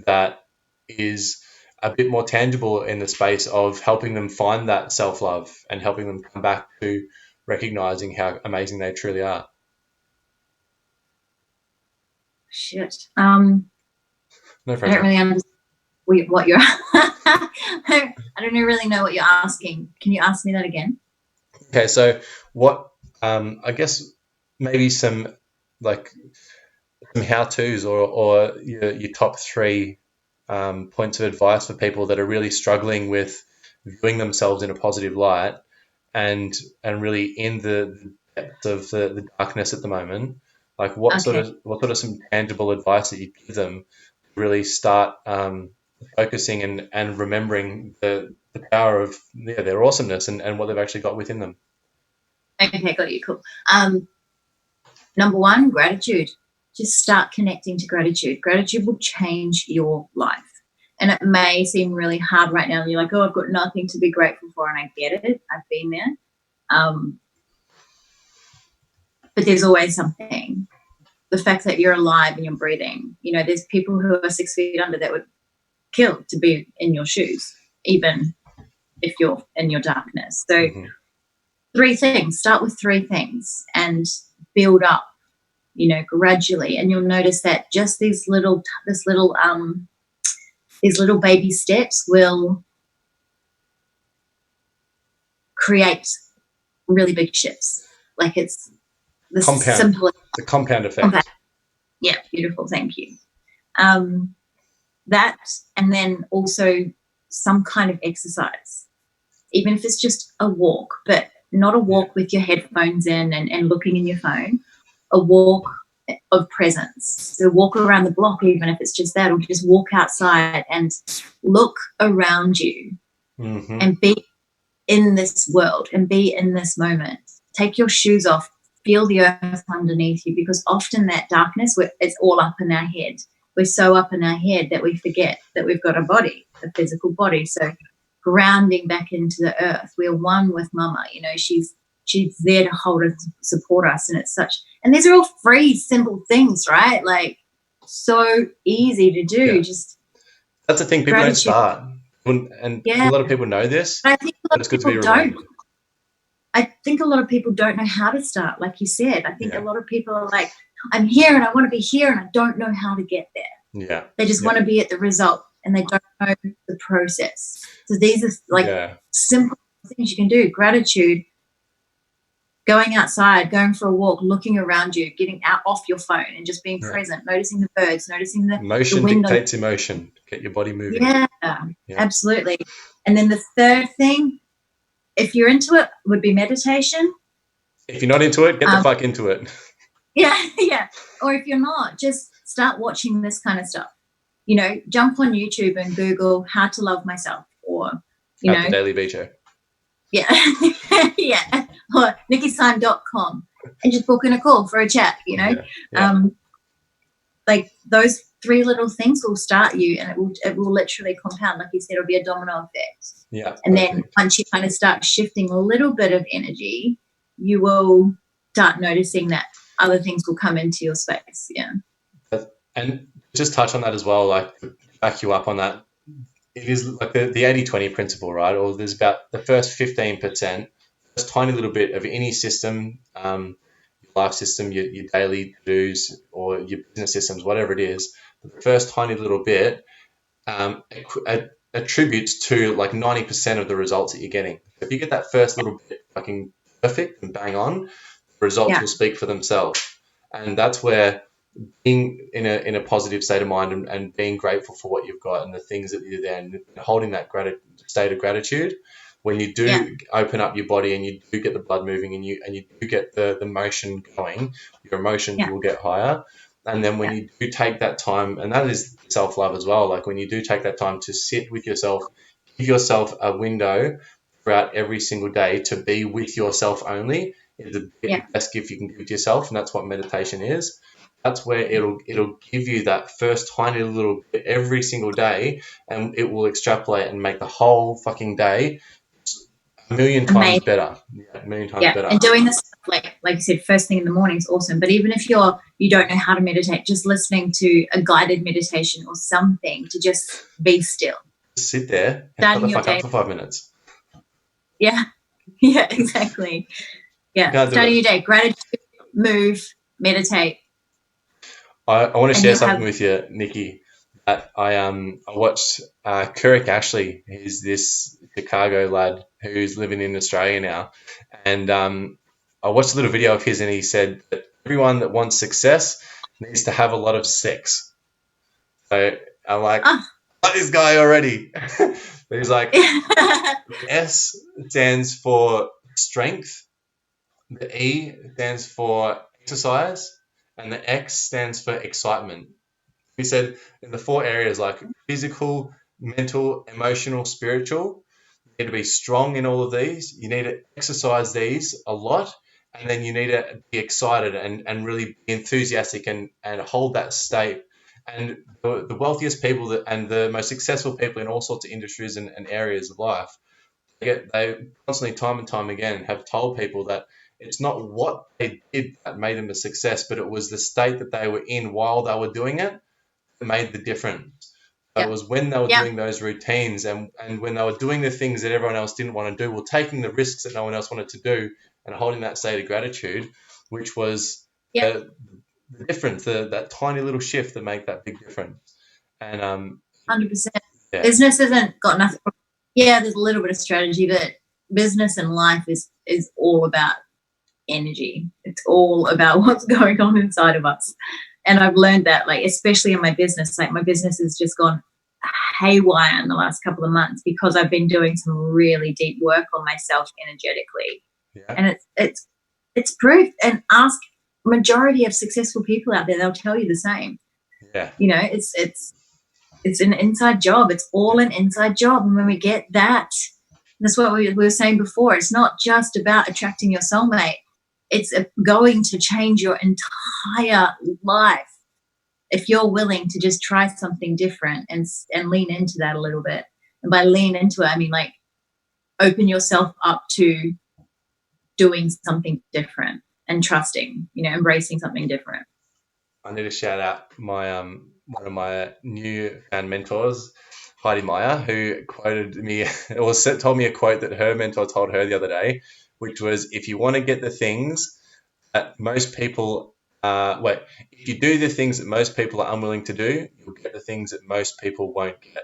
that is a bit more tangible in the space of helping them find that self-love and helping them come back to recognizing how amazing they truly are? Shit. No pressure. I don't really understand what you're I don't really know what you're asking. Can you ask me that again? Okay, so what? I guess maybe some like some how tos or your top three points of advice for people that are really struggling with viewing themselves in a positive light and really in the depths of the darkness at the moment. Like Okay. what sort of some tangible advice that you give them to really start focusing and remembering the power of their awesomeness and what they've actually got within them. Okay, got you. Cool. Number one, gratitude. Just start connecting to gratitude. Gratitude will change your life. And it may seem really hard right now. You're like, oh, I've got nothing to be grateful for. And I get it. I've been there. Um, but there's always something. The fact that you're alive and you're breathing. You know, there's people who are 6 feet under that would kill to be in your shoes, even if you're in your darkness. So, Mm-hmm. three things. Start with three things and build up, gradually. And you'll notice that just these little baby steps will create really big shifts. Like it's the Compound. simplest The compound effect. compact. Yeah, beautiful. Thank you. Um, that, and then also some kind of exercise, even if it's just a walk, but not a walk with your headphones in and looking in your phone, a walk of presence. So walk around the block, even if it's just that, or just walk outside and look around you Mm-hmm. and be in this world and be in this moment. Take your shoes off, feel the earth underneath you, because often that darkness is all up in our head. We're so up in our head that we forget that we've got a body, a physical body. So grounding back into the earth, we're one with Mama. She's there to hold us, support us, and it's such. And these are all free, simple things, right? Like so easy to do. Yeah. Just That's the thing. People don't gratitude. start. And a Yeah, lot of people know this, but I think a but lot it's of good to be people don't. reminded. I think a lot of people don't know how to start, like you said. I think a Yeah. lot of people are like, I'm here and I want to be here and I don't know how to get there. Yeah. They just Yeah. want to be at the result and they don't know the process. So these are like Yeah. simple things you can do. Gratitude, going outside, going for a walk, looking around you, getting out off your phone and just being Yeah. present, noticing the birds, noticing the Motion wind on. dictates emotion. Get your body moving. Yeah, Yeah. absolutely. And then the third thing, if you're into it, would be meditation. If you're not into it, get the Um, fuck into it. Yeah, yeah. Or if you're not, just start watching this kind of stuff. Jump on YouTube and Google how to love myself or, At the Daily Beacher. yeah, yeah, or nikkisyme.com and just book in a call for a chat, Yeah. Yeah. Like those three little things will start you and it will literally compound. Like you said, it'll be a domino effect. Yeah. And then Perfect. once you kind of start shifting a little bit of energy, you will start noticing that other things will come into your space. Yeah. And just touch on that as well, like back you up on that. It is like the 80-20 principle, right? Or there's about the first 15%, first tiny little bit of any system, your life system, your daily do's or your business systems, whatever it is, the first tiny little bit attributes to like 90% of the results that you're getting. If you get that first little bit fucking perfect and bang on, the results Yeah. will speak for themselves. And that's where being in a positive state of mind and being grateful for what you've got and the things that you're there and holding that state of gratitude, when you do Yeah. open up your body and you do get the blood moving and you do get the motion going, your emotions Yeah. will get higher. And then when Yeah. you do take that time, and that is self-love as well, like when you do take that time to sit with yourself, give yourself a window throughout every single day to be with yourself only, is the Yeah. best gift you can give to yourself, and that's what meditation is. That's where it'll give you that first tiny little bit every single day, and it will extrapolate and make the whole fucking day a million times Amazing. better. Yeah, a million times Yeah. better. And doing this like you said, first thing in the morning is awesome. But even if you don't know how to meditate, just listening to a guided meditation or something to just be still. Just sit there and shut Starting the your fuck up day. for 5 minutes. Yeah. Yeah, exactly. You Yeah. can't do Starting it. your day. Gratitude, move, meditate. I want to And share you'll something have with you, Nikki. That I watched Kirk Ashley. He's this Chicago lad who's living in Australia now, and I watched a little video of his, and he said that everyone that wants success needs to have a lot of sex. So I'm like, Oh. like this guy already. He's like, S stands for strength, the E stands for exercise, and the X stands for excitement. He said in the four areas like physical, mental, emotional, spiritual, you need to be strong in all of these. You need to exercise these a lot. And then you need to be excited and really be enthusiastic and hold that state. And the wealthiest people and the most successful people in all sorts of industries and areas of life, they constantly, time and time again, have told people that it's not what they did that made them a success, but it was the state that they were in while they were doing it that made the difference. So it Yeah. was when they were Yeah. doing those routines and when they were doing the things that everyone else didn't want to do, or taking the risks that no one else wanted to do, and holding that state of gratitude, which was Yeah. the difference, that tiny little shift that made that big difference. And 100%. yeah, Business hasn't got nothing. Yeah, there's a little bit of strategy, but business and life is all about energy. It's all about what's going on inside of us. And I've learned that, like, especially in my business, like my business has just gone haywire in the last couple of months because I've been doing some really deep work on myself energetically. yeah, And it's proof. And ask majority of successful people out there, they'll tell you the same. yeah, You know, it's an inside job. It's all an inside job. And when we get that, that's what we were saying before. It's not just about attracting your soulmate. It's going to change your entire life if you're willing to just try something different and lean into that a little bit. And by lean into it, I mean like open yourself up to doing something different and trusting, you know, embracing something different. I need to shout out my one of my new found mentors, Heidi Meyer, who quoted me or told me a quote that her mentor told her the other day, which was, "If you want to get the things that most people, if you do the things that most people are unwilling to do, you'll get the things that most people won't get."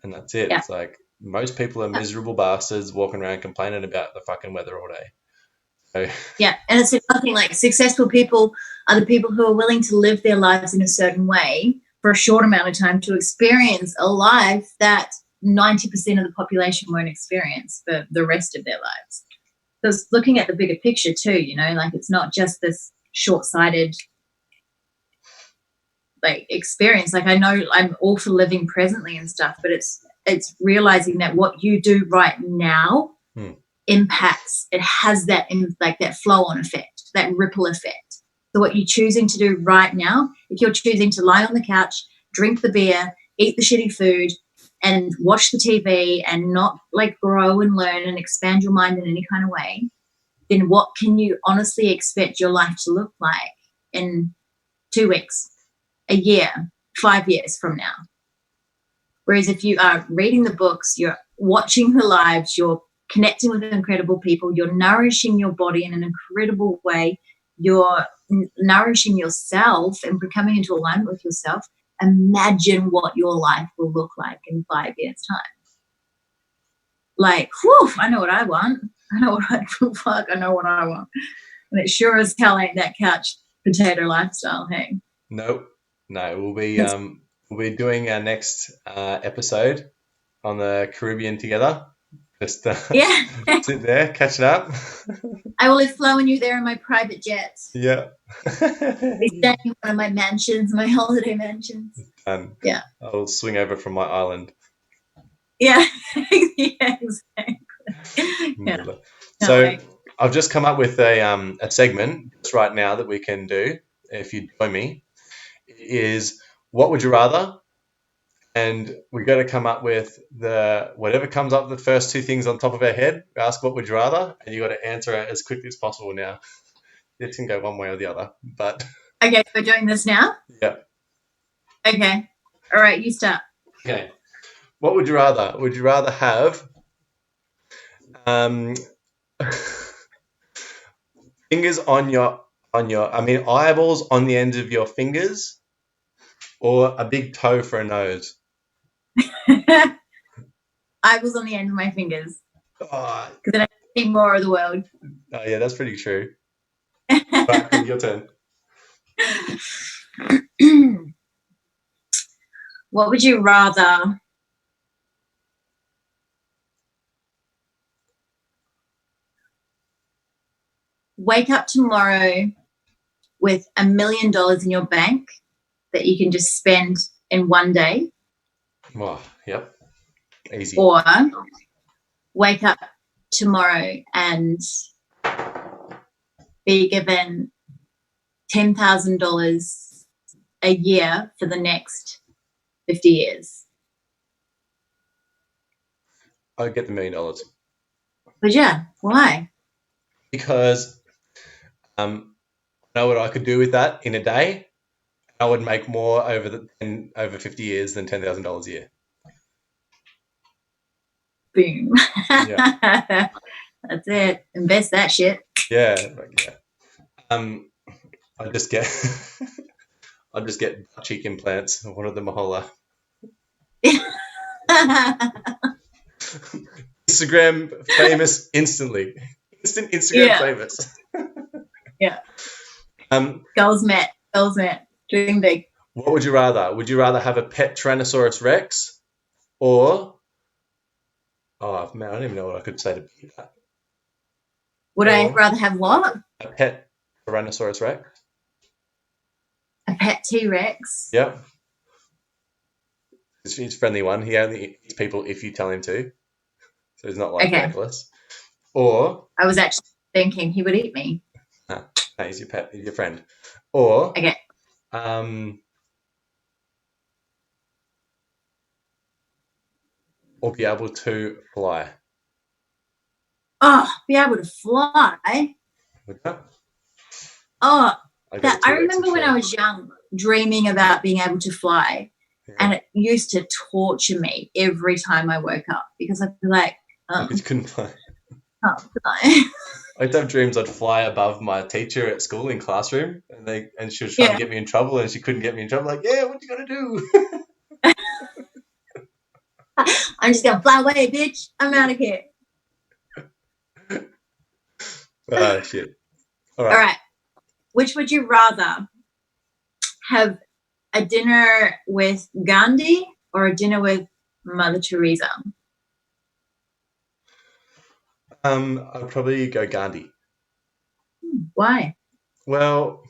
And that's it. Yeah. It's like most people are miserable bastards walking around complaining about the fucking weather all day. So Yeah. And it's nothing like successful people are the people who are willing to live their lives in a certain way for a short amount of time to experience a life that 90% of the population won't experience for the rest of their lives. Because looking at the bigger picture too, you know, like it's not just this short-sighted like experience. Like I know I'm all for living presently and stuff, but it's realizing that what you do right now impacts. It has that like that flow on effect, that ripple effect. So what you're choosing to do right now, if you're choosing to lie on the couch, drink the beer, eat the shitty food, and watch the TV and not like grow and learn and expand your mind in any kind of way, then what can you honestly expect your life to look like in 2 weeks, a year, 5 years from now? Whereas if you are reading the books, you're watching the lives, you're connecting with incredible people, you're nourishing your body in an incredible way, you're nourishing yourself and coming into alignment with yourself, imagine what your life will look like in 5 years' time. Like, whew, I know what I want. I know what I know what I want. And it sure as hell ain't that couch potato lifestyle, hey? nope, no, we'll be doing our next episode on the Caribbean together. Just Yeah. sit there, catch it up. I will be flowing you there in my private jet. Yeah. Be staying in one of my mansions, my holiday mansions. And Yeah. I'll swing over from my island. Yeah. Yeah, exactly. Yeah. So I've just come up with a segment just right now that we can do if you join me. Is what would you rather? And we got to come up with the whatever comes up the first two things on top of our head. Ask what would you rather, and you got to answer it as quickly as possible. Now it can go one way or the other, but okay, we're doing this now. Yeah. Okay. All right, you start. Okay. What would you rather? Would you rather have um, fingers eyeballs on the ends of your fingers, or a big toe for a nose? I was on the end of my fingers. Oh, because then I see more of the world. oh, yeah, that's pretty true. Right, cool. Your turn. What would you rather? Wake up tomorrow with $1 million in your bank that you can just spend in one day, Oh, yep. Easy. or wake up tomorrow and be given $10,000 a year for the next 50 years. I'd get the $1 million But yeah, why? because I know what I could do with that in a day. I would make more over 50 years than $10,000 a year. Boom. Yeah, That's it. Invest that shit. yeah, yeah. Um, I just get I just get cheek implants. One of them a hola. Instagram famous instantly. Instant Instagram Yeah. famous. Yeah. Um, Goals met. Goals met. Dream big. what would you rather? Would you rather have a pet Tyrannosaurus Rex or oh man, I don't even know what I could say to beat that. Would I Or rather have what? a pet Tyrannosaurus Rex. A pet T-Rex? Yep. He's a friendly one. He only eats people if you tell him to. So he's not like Okay. reckless. Or I was actually thinking he would eat me. no, he's your pet, he's your friend. Or Okay. um or be able to fly. Oh, be able to fly. Would that? Oh, I go the that I T-Rex for remember when I sure. was young dreaming about being able to fly, Yeah. and it used to torture me every time I woke up because I'd be like, Because you couldn't fly. can't fly. I'd have dreams I'd fly above my teacher at school in classroom, and she was trying to Yeah. get me in trouble, and she couldn't get me in trouble. Like, yeah, what you gonna do? I'm just gonna fly away, bitch. I'm out of here. Ah, shit. All All right. right. Which would you rather have, a dinner with Gandhi or a dinner with Mother Teresa? I'd probably go Gandhi. Why? Well,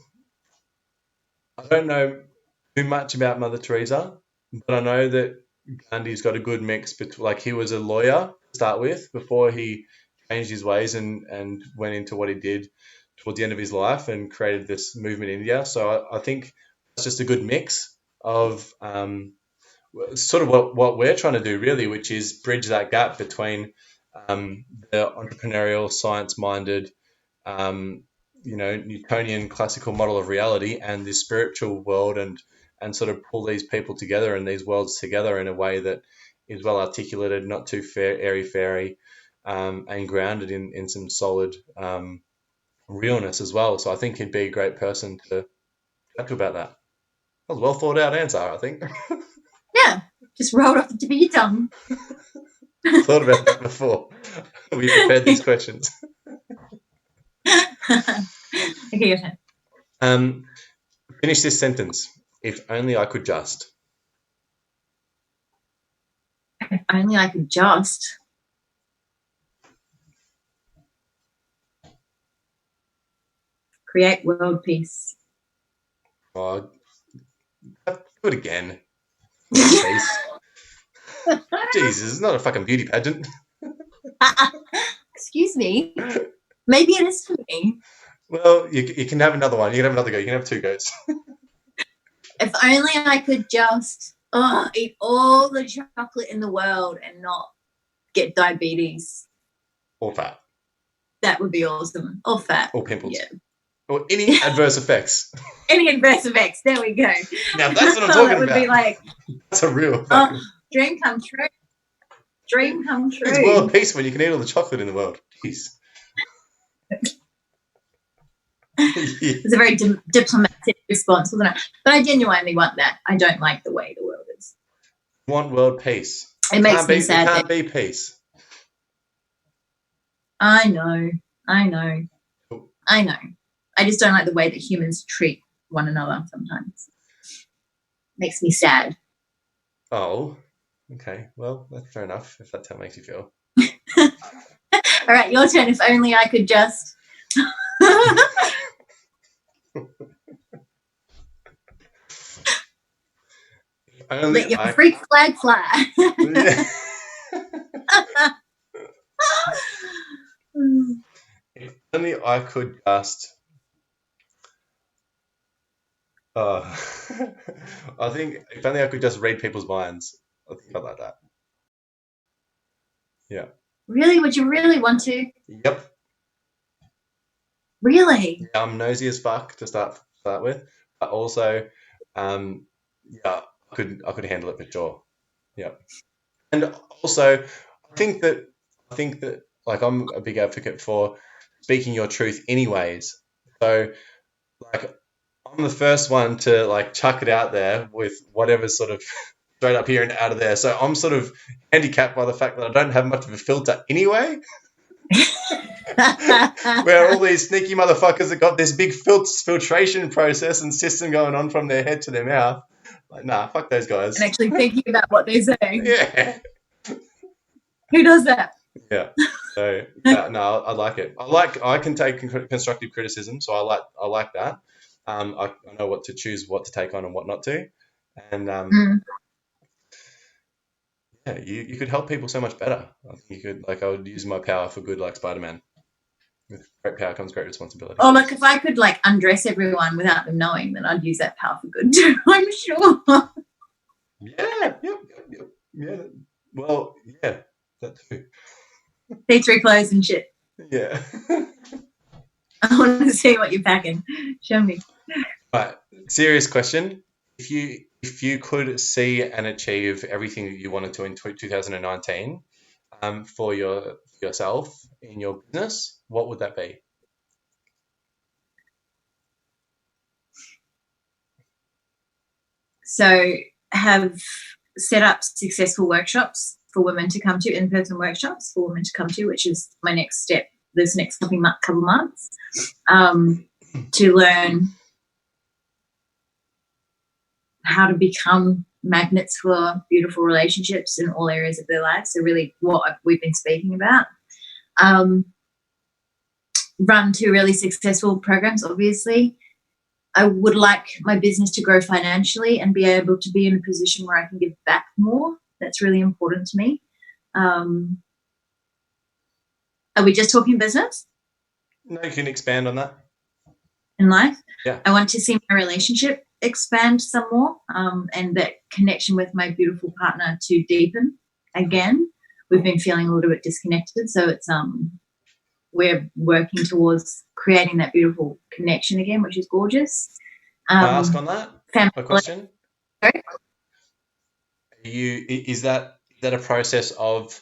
I don't know too much about Mother Teresa, but I know that Gandhi's got a good mix between, like, he was a lawyer to start with before he changed his ways and went into what he did towards the end of his life and created this movement in India. So I think it's just a good mix of sort of what we're trying to do, really, which is bridge that gap between the entrepreneurial, science minded, um, Newtonian classical model of reality and this spiritual world, and sort of pull these people together and these worlds together in a way that is well articulated, not too airy fairy, and grounded in some solid realness as well. So I think he'd be a great person to chat to about that. That was a well thought out answer, I think. Yeah, just rolled off the tip of your tongue. Thought about that before we prepared these questions. Okay, your turn. Um, finish this sentence. If only I could just. If only I could just create world peace. Oh, do it again. Peace. Jesus, it's not a fucking beauty pageant. Excuse me. Maybe it is for me. Well, you can have another one. You can have another go. You can have two goes. If only I could just eat all the chocolate in the world and not get diabetes. Or fat. That would be awesome. Or fat. Or pimples. Yeah. Or any adverse effects. Any adverse effects. There we go. Now that's what I'm talking That would about. be like, That's a real fucking... dream come true. Dream come true. It's world peace when you can eat all the chocolate in the world. Jeez. It's a very diplomatic response, wasn't it? But I genuinely want that. I don't like the way the world is. Want world peace. It makes me sad. There can't be peace. I know. Cool. I know. I just don't like the way that humans treat one another sometimes. Makes me sad. Oh, okay. Well, that's fair enough if that's how it makes you feel. All right, your turn. If only I could just Only let your I. freak flag fly. Yeah. If only I could just. Uh, I think if only I could just read people's minds. I think I like that. Yeah. Really? Would you really want to? Yep. Really? Yeah, I'm nosy as fuck to start with, but also, yeah, I could handle it for sure. Yeah, and also, I think that like I'm a big advocate for speaking your truth, anyways. So like I'm the first one to like chuck it out there with whatever's sort of straight up here and out of there. So I'm sort of handicapped by the fact that I don't have much of a filter anyway. Where all these sneaky motherfuckers have got this big filtration process and system going on from their head to their mouth. Like, nah, fuck those guys. And actually thinking about what they're saying. Yeah, Who does that? yeah. So yeah, no, I like it. I can take constructive criticism, so I like that. I know what to choose, what to take on, and what not to. And Mm. yeah, you could help people so much better. I think you could like I would use my power for good, like Spider Man. With great power comes great responsibility. Oh, look, if I could like undress everyone without them knowing, then I'd use that power for good too, I'm sure. Yeah, yep. Yeah. Well, yeah, that too. See through clothes and shit. Yeah. I want to see what you're packing. Show me. But serious question. If you could see and achieve everything that you wanted to in 2019 for yourself in your business, what would that be? So, have set up successful workshops for women to come to, in-person workshops for women to come to, which is my next step this next couple months, to learn how to become magnets for beautiful relationships in all areas of their lives. So really what we've been speaking about. Run 2 really successful programs, obviously. I would like my business to grow financially and be able to be in a position where I can give back more. That's really important to me. Are we just talking business? No, you can expand on that. In life? Yeah. I want to see my relationship expand some more, and that connection with my beautiful partner to deepen again. We've been feeling a little bit disconnected, so it's we're working towards creating that beautiful connection again, which is gorgeous. Can I ask on that a Family. question? Is that a process of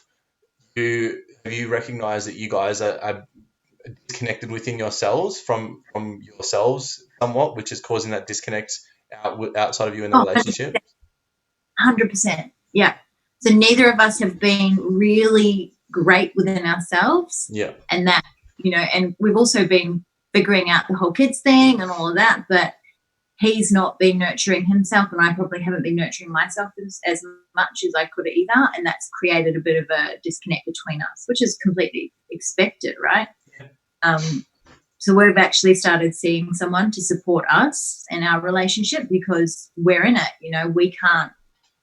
have you recognized that you guys are disconnected within yourselves from yourselves somewhat, which is causing that disconnect outside of you in the relationship? 100%. Yeah. So neither of us have been really great within ourselves. Yeah. And that, and we've also been figuring out the whole kids thing and all of that, but he's not been nurturing himself, and I probably haven't been nurturing myself as much as I could either. And that's created a bit of a disconnect between us, which is completely expected, right? Yeah. So we've actually started seeing someone to support us in our relationship because we're in it. We can't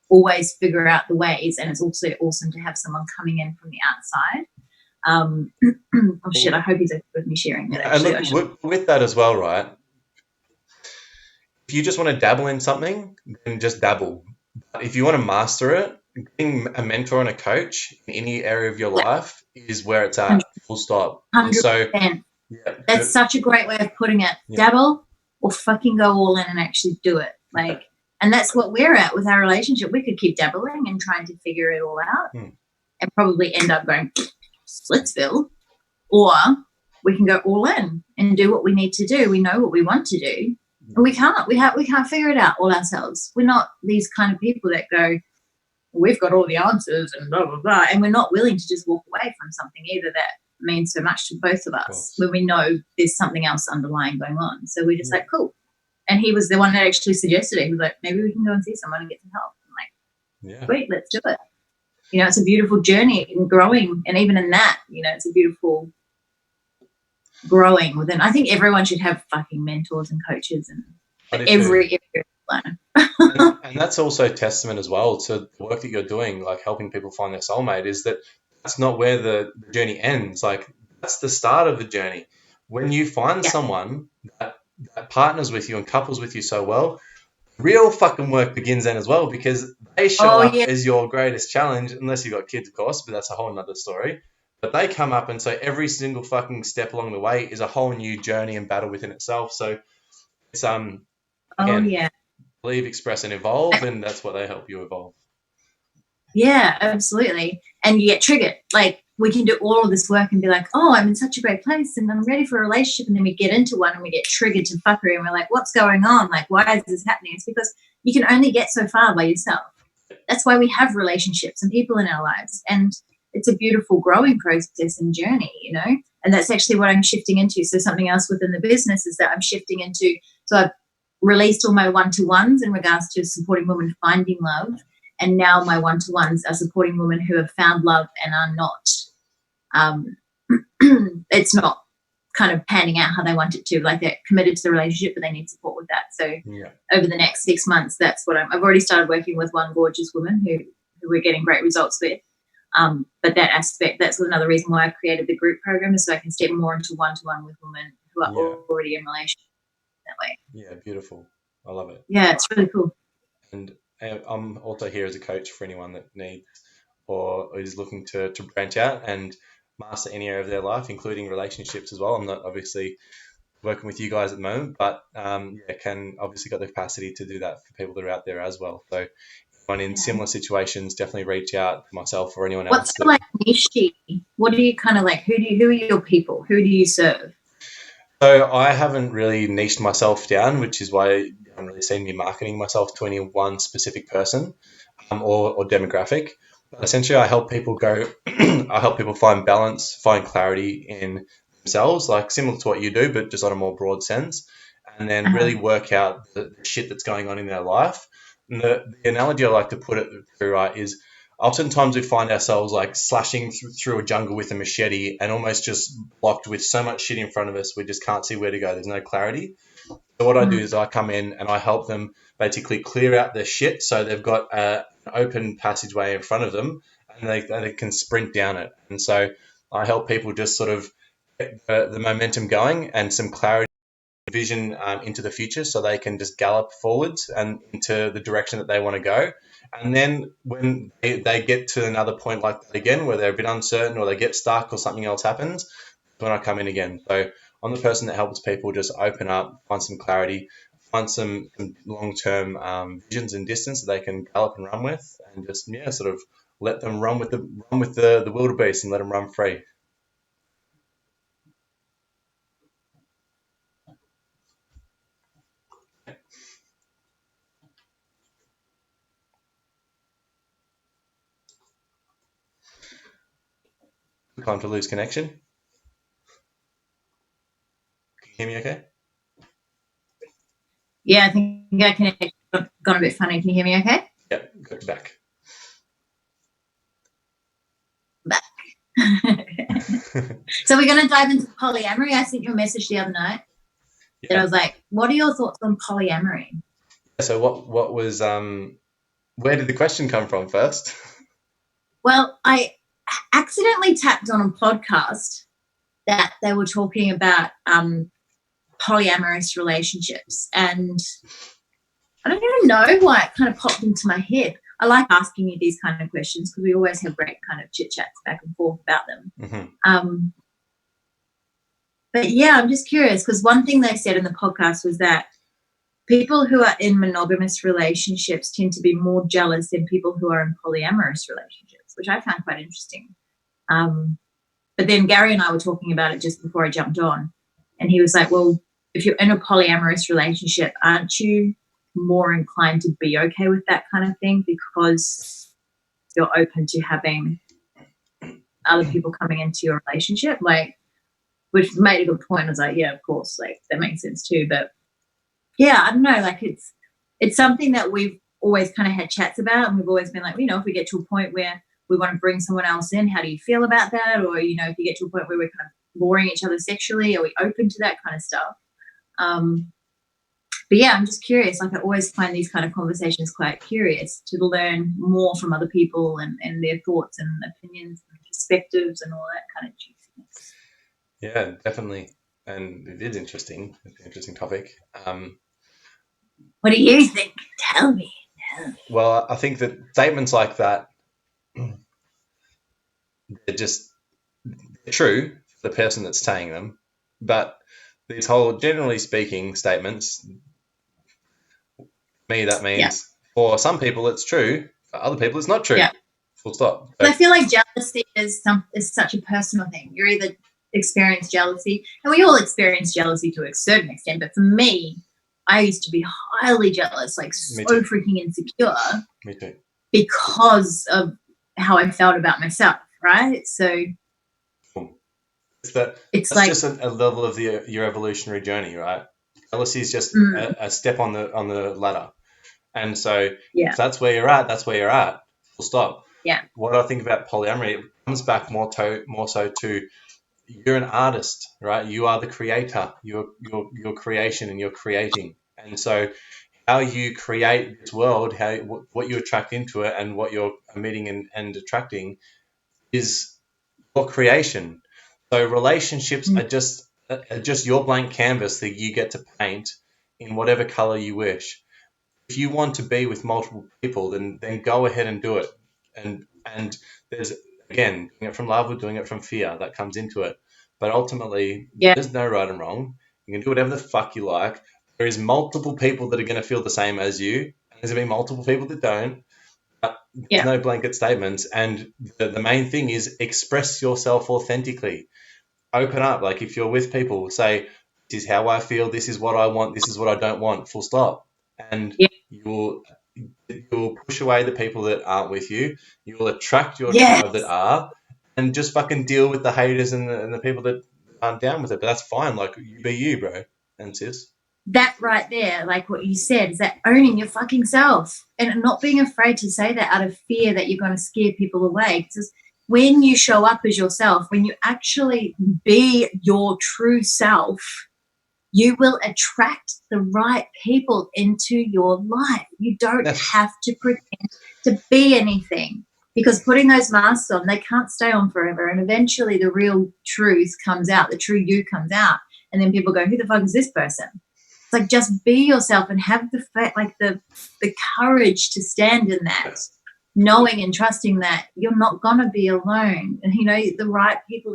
always figure out the ways, and it's also awesome to have someone coming in from the outside. Oh shit, I hope he's okay with me sharing that. Actually, and look, with that as well, right? If you just want to dabble in something, then just dabble. But if you want to master it, getting a mentor and a coach in any area of your life is where it's at, full stop. 100%. So, that's such a great way of putting it. Yeah. Dabble or fucking go all in and actually do it. And that's what we're at with our relationship. We could keep dabbling and trying to figure it all out and probably end up going Splitsville, or we can go all in and do what we need to do. We know what we want to do, and we can't figure it out all ourselves. We're not these kind of people that go, we've got all the answers and blah blah blah, and we're not willing to just walk away from something either that means so much to both of us course. when we know there's something else underlying going on. So we're just Yeah. like, cool. And he was the one that actually suggested it. He was like, maybe we can go and see someone and get some help. I'm like, Yeah. great, let's do it. You know, it's a beautiful journey and growing. And even in that, you know, it's a beautiful growing within. I think everyone should have fucking mentors and coaches and every area of life. And that's also testament as well to the work that you're doing, like helping people find their soulmate, is that that's not where the journey ends. Like, that's the start of the journey. When you find someone that partners with you and couples with you so well, real fucking work begins then as well, because they show up as your greatest challenge, unless you've got kids, of course, but that's a whole nother story. But they come up, and so every single fucking step along the way is a whole new journey and battle within itself. So it's again, believe, express, and evolve, and that's what they help you evolve. Yeah, absolutely. And you get triggered. Like, we can do all of this work and be like, oh, I'm in such a great place and I'm ready for a relationship. And then we get into one and we get triggered to fuckery and we're like, what's going on? Like, why is this happening? It's because you can only get so far by yourself. That's why we have relationships and people in our lives. And it's a beautiful growing process and journey, you know? And that's actually what I'm shifting into. So something else within the business is that I'm shifting into, so I've released all my one-to-ones in regards to supporting women finding love. And now my one-to-ones are supporting women who have found love and are not, it's not kind of panning out how they want it to. Like, they're committed to the relationship, but they need support with that. So over the next 6 months, that's what I've already started working with one gorgeous woman who we're getting great results with. But that aspect, that's another reason why I created the group program, is so I can step more into one-to-one with women who are already in relationship that way. Yeah, beautiful. I love it. Yeah, it's really cool. And I'm also here as a coach for anyone that needs or is looking to branch out and master any area of their life, including relationships as well. I'm not obviously working with you guys at the moment, but can obviously got the capacity to do that for people that are out there as well. So anyone in similar situations, definitely reach out to myself or anyone else. What's your like niche? What do you kind of like? Who are your people? Who do you serve? So I haven't really niched myself down, which is why you haven't really seen me marketing myself to any one specific person or demographic. But essentially, I help people I help people find balance, find clarity in themselves, like similar to what you do, but just on a more broad sense, and then really work out the shit that's going on in their life. And the analogy I like to put it through, right, is oftentimes we find ourselves like slashing through a jungle with a machete and almost just blocked with so much shit in front of us, we just can't see where to go. There's no clarity. So what I do is I come in and I help them basically clear out their shit so they've got an open passageway in front of them and they can sprint down it. And so I help people just sort of get the momentum going and some clarity, vision into the future, so they can just gallop forwards and into the direction that they want to go. And then when they get to another point like that again, where they're a bit uncertain or they get stuck or something else happens, when I come in again. So I'm the person that helps people just open up, find some clarity, find some long-term visions and distance that they can gallop and run with, and just sort of let them run with the wildebeest and let them run free. Time to lose connection. Can you hear me okay? Yeah, I think I connected. Gone a bit funny. Can you hear me okay? Yeah, got you back. So we're going to dive into polyamory. I sent you a message the other night. And I was like, what are your thoughts on polyamory? So what was where did the question come from first? Well, I accidentally tapped on a podcast that they were talking about polyamorous relationships, and I don't even know why it kind of popped into my head. I like asking you these kind of questions because we always have great kind of chit chats back and forth about them. Mm-hmm. But yeah, I'm just curious because one thing they said in the podcast was that people who are in monogamous relationships tend to be more jealous than people who are in polyamorous relationships, which I found quite interesting. But then Gary and I were talking about it just before I jumped on, and he was like, well, if you're in a polyamorous relationship, aren't you more inclined to be okay with that kind of thing because you're open to having other people coming into your relationship, like, which made a good point. I was like, yeah, of course, like that makes sense too. But yeah, I don't know, like it's something that we've always kind of had chats about, and we've always been like, you know, if we get to a point where we want to bring someone else in, how do you feel about that? Or, you know, if you get to a point where we're kind of boring each other sexually, are we open to that kind of stuff? Um, but yeah, I'm just curious. Like I always find these kind of conversations quite curious to learn more from other people and their thoughts and opinions and perspectives and all that kind of juiciness. Yeah, definitely. And it is interesting. It's an interesting topic. What do you think? Tell me. Tell me. Well, I think that statements like that, they're just true for the person that's saying them. But these whole, generally speaking, statements, me, that Yeah. means for some people it's true, for other people it's not true. Yeah. Full stop. I feel like jealousy is such a personal thing. You're either experience jealousy, and we all experience jealousy to a certain extent. But for me, I used to be highly jealous, like so freaking insecure. Me too. Because of how I felt about myself, right? So that's like just a level of your evolutionary journey, right? Jealousy is just a step on the ladder, and so if that's where you're at, that's where you're at. Full stop. Yeah. What I think about polyamory, it comes back more so to you're an artist, right? You are the creator. You're your creation, and you're creating, and so how you create this world, what you attract into it, and what you're emitting and attracting is your creation. So relationships are just your blank canvas that you get to paint in whatever color you wish. If you want to be with multiple people, then go ahead and do it. And there's, again, doing it from love or doing it from fear that comes into it. But ultimately, there's no right and wrong. You can do whatever the fuck you like. There is multiple people that are going to feel the same as you. And there's going to be multiple people that don't. But there's no blanket statements. And the main thing is express yourself authentically. Open up. Like if you're with people, say, this is how I feel, this is what I want, this is what I don't want, full stop. And you'll push away the people that aren't with you. You will attract your tribe that are, and just fucking deal with the haters and the people that aren't down with it. But that's fine. Like, you be you, bro and sis. That right there, like what you said, is that owning your fucking self and not being afraid to say that out of fear that you're going to scare people away. Because when you show up as yourself, when you actually be your true self, you will attract the right people into your life. You don't have to pretend to be anything, because putting those masks on, they can't stay on forever. And eventually the real truth comes out, the true you comes out. And then people go, who the fuck is this person? It's like, just be yourself and have the courage to stand in that, knowing and trusting that you're not going to be alone. And, you know, the right people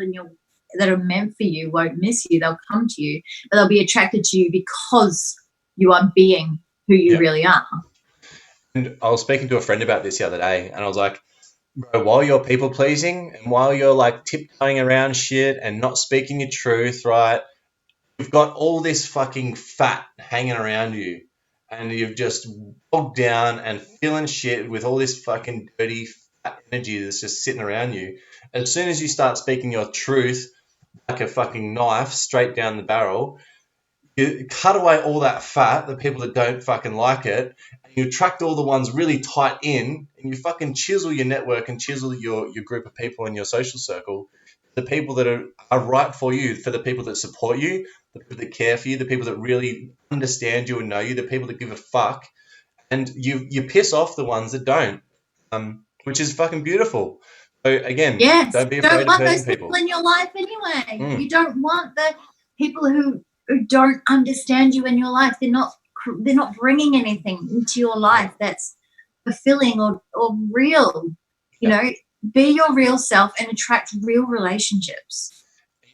that are meant for you won't miss you. They'll come to you, but they'll be attracted to you because you are being who you really are. And I was speaking to a friend about this the other day, and I was like, bro, while you're people pleasing and while you're like tiptoeing around shit and not speaking your truth, right, you've got all this fucking fat hanging around you, and you've just bogged down and feeling shit with all this fucking dirty fat energy that's just sitting around you. As soon as you start speaking your truth like a fucking knife straight down the barrel, you cut away all that fat, the people that don't fucking like it, and you attract all the ones really tight in, and you fucking chisel your network and chisel your group of people in your social circle, the people that are right for you, for the people that support you, the people that care for you, the people that really understand you and know you, the people that give a fuck, and you piss off the ones that don't, which is fucking beautiful. So again, don't be afraid of hurting those people in your life anyway. You don't want the people who don't understand you in your life. They're not bringing anything into your life that's fulfilling or real. You know, be your real self and attract real relationships.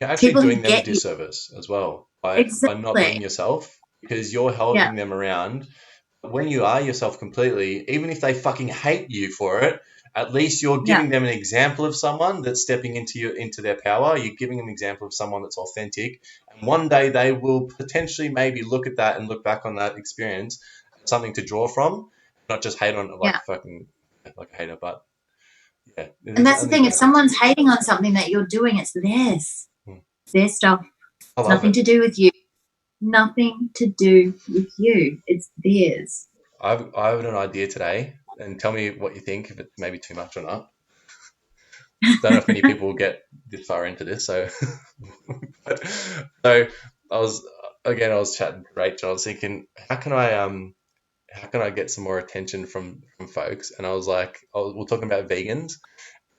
You're actually doing them a disservice as well by not being yourself, because you're holding them around. When you are yourself completely, even if they fucking hate you for it, at least you're giving them an example of someone that's stepping into their power. You're giving them an example of someone that's authentic, and one day they will potentially maybe look at that and look back on that experience as something to draw from, not just hate on it like fucking like a hater. But Yeah. And that's the thing. If someone's hating on something that you're doing, it's theirs. It's their stuff. I It's love nothing it. to do with you. Nothing to do with you. It's theirs. I have an idea today, and tell me what you think, if it's maybe too much or not. Don't know if many people will get this far into this, so so I was chatting to Rachel. I was thinking, how can I get some more attention from folks? And I was like, we're talking about vegans,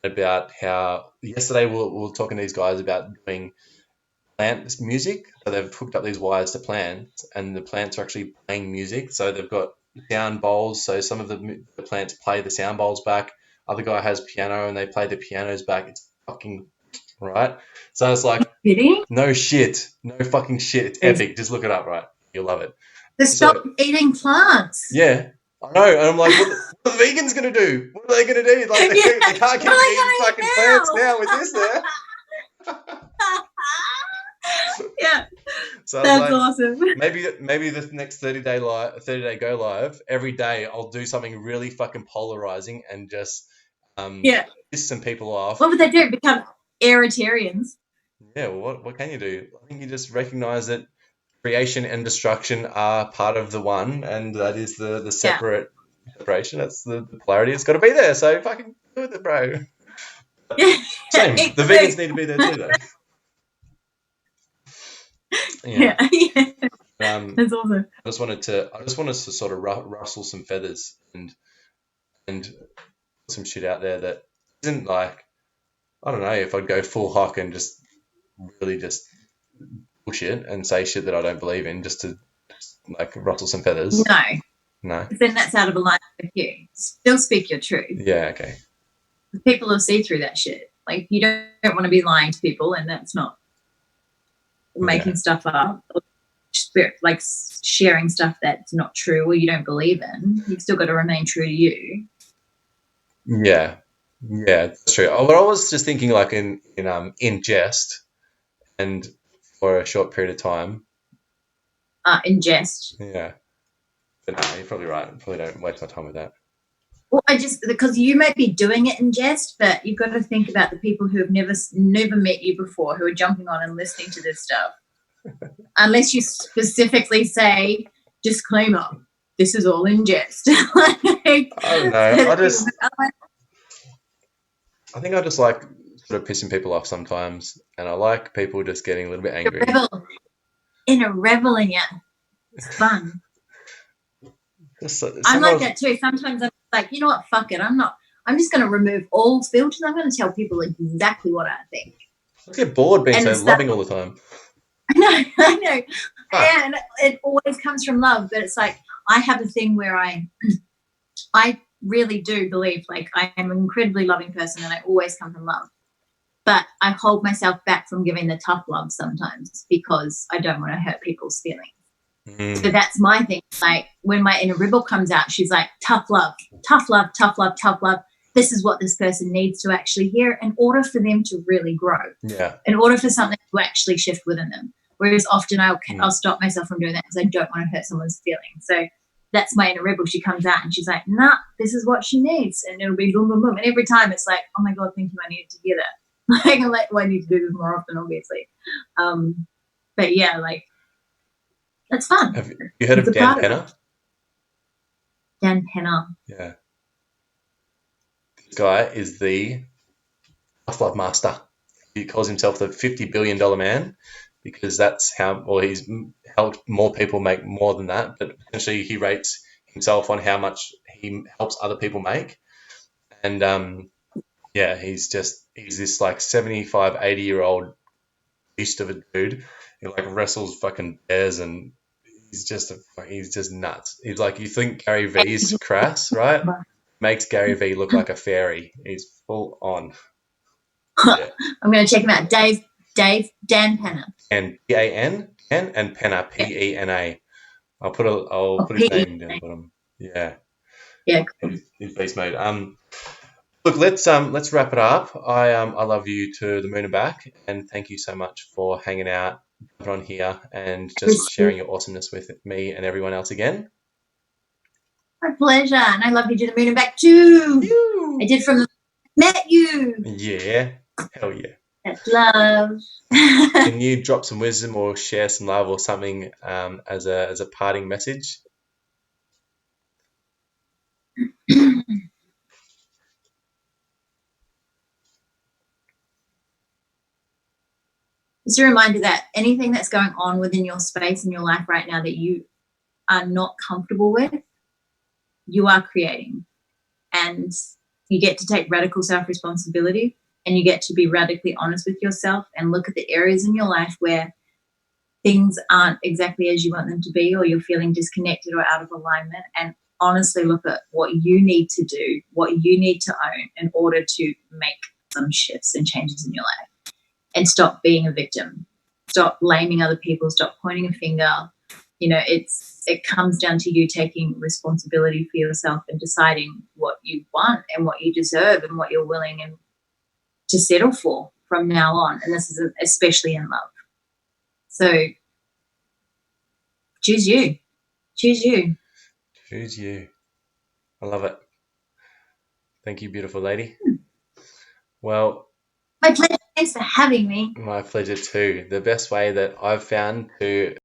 about how yesterday we were talking to these guys about doing plant music. So they've hooked up these wires to plants, and the plants are actually playing music. So they've got sound bowls. So some of the plants play the sound bowls back. Other guy has piano, and they play the pianos back. It's fucking right. So it's like, Kidding? no shit, no fucking shit. It's epic. Just look it up, right? You'll love it. To So stop eating plants. yeah, I know. And I'm like, what are the vegans gonna do? What are they gonna do? Like they can't keep eating fucking plants now with this there. Yeah, So I was that's like, awesome. maybe this next 30 day go live, every day I'll do something really fucking polarizing and just Yeah. piss some people off. What would they do? Become aeritarians? Yeah, well, what can you do? I think you just recognize that creation and destruction are part of the one, and that is the separation. That's the polarity. It's got to be there. So fucking do with it, bro. Yeah. Same. Eat The the vegans food. need to be there too, though. Yeah. Yeah. Um, That's awesome. I just wanted to sort of rustle some feathers and put some shit out there that isn't like, I don't know if I'd go full hock and just really just bullshit and say shit that I don't believe in just to like rustle some feathers. No. No. Then that's out of alignment with you. Still speak your truth. Yeah. Okay. People will see through that shit. Like, you don't want to be lying to people, and that's not making stuff up, or like sharing stuff that's not true or you don't believe in. You've still got to remain true to you. Yeah. Yeah, that's true. But I was just thinking, like in jest, and for a short period of time. In jest. Yeah. But no, you're probably right. Probably don't waste my time with that. Well, because you may be doing it in jest, but you've got to think about the people who have never met you before, who are jumping on and listening to this stuff. Unless you specifically say, disclaimer, this is all in jest. Like, I don't know. I think I just like sort of pissing people off sometimes, and I like people just getting a little bit angry. Reveling it. It's fun. I'm like that too. Sometimes I'm like, you know what, fuck it. I'm just going to remove all filters. I'm going to tell people exactly what I think. I get bored being so loving all the time. I know. And it always comes from love, but it's like, I have a thing where I really do believe, like, I am an incredibly loving person and I always come from love. But I hold myself back from giving the tough love sometimes because I don't want to hurt people's feelings. So that's my thing. Like, when my inner rebel comes out, she's like, tough love, tough love, tough love, tough love. This is what this person needs to actually hear in order for them to really grow. Yeah. In order for something to actually shift within them. Whereas often I'll stop myself from doing that because I don't want to hurt someone's feelings. So that's my inner rebel. She comes out and she's like, nah, this is what she needs. And it'll be boom, boom, boom. And every time it's like, oh my God, thank you, I needed to hear that. Like, I need to do this more often, obviously. But yeah, like, that's fun. Have you heard of Dan Penner? Dan Penner. Yeah. This guy is the tough love master. He calls himself the $50 billion man because that's how, well, he's helped more people make more than that. But essentially, he rates himself on how much he helps other people make. And yeah, he's this like 75, 80-year-old beast of a dude. He like wrestles fucking bears and he's just nuts. He's like, you think Gary Vee's crass, right? Makes Gary Vee look like a fairy. He's full on. Yeah. I'm going to check him out. Dan Penner. And P-A-N, and Penner, P-E-N-A. I'll put his name down the bottom. Yeah. Yeah. He's beast mode. Look, let's wrap it up. I love you to the moon and back, and thank you so much for hanging out, jumping on here, and just sharing your awesomeness with me and everyone else again. My pleasure, and I love you to the moon and back too. I did from met you. Yeah. Hell yeah. That's love. Can you drop some wisdom or share some love or something as a parting message? Just a reminder that anything that's going on within your space in your life right now that you are not comfortable with, you are creating. And you get to take radical self responsibility, and you get to be radically honest with yourself and look at the areas in your life where things aren't exactly as you want them to be, or you're feeling disconnected or out of alignment, and honestly look at what you need to do, what you need to own in order to make some shifts and changes in your life, and stop being a victim, stop blaming other people, stop pointing a finger. It comes down to you taking responsibility for yourself and deciding what you want and what you deserve and what you're willing and to settle for from now on. And this is especially in love. So choose you. Choose you. Choose you. I love it. Thank you, beautiful lady. Well, My pleasure. Thanks for having me. my pleasure too. The best way that I've found to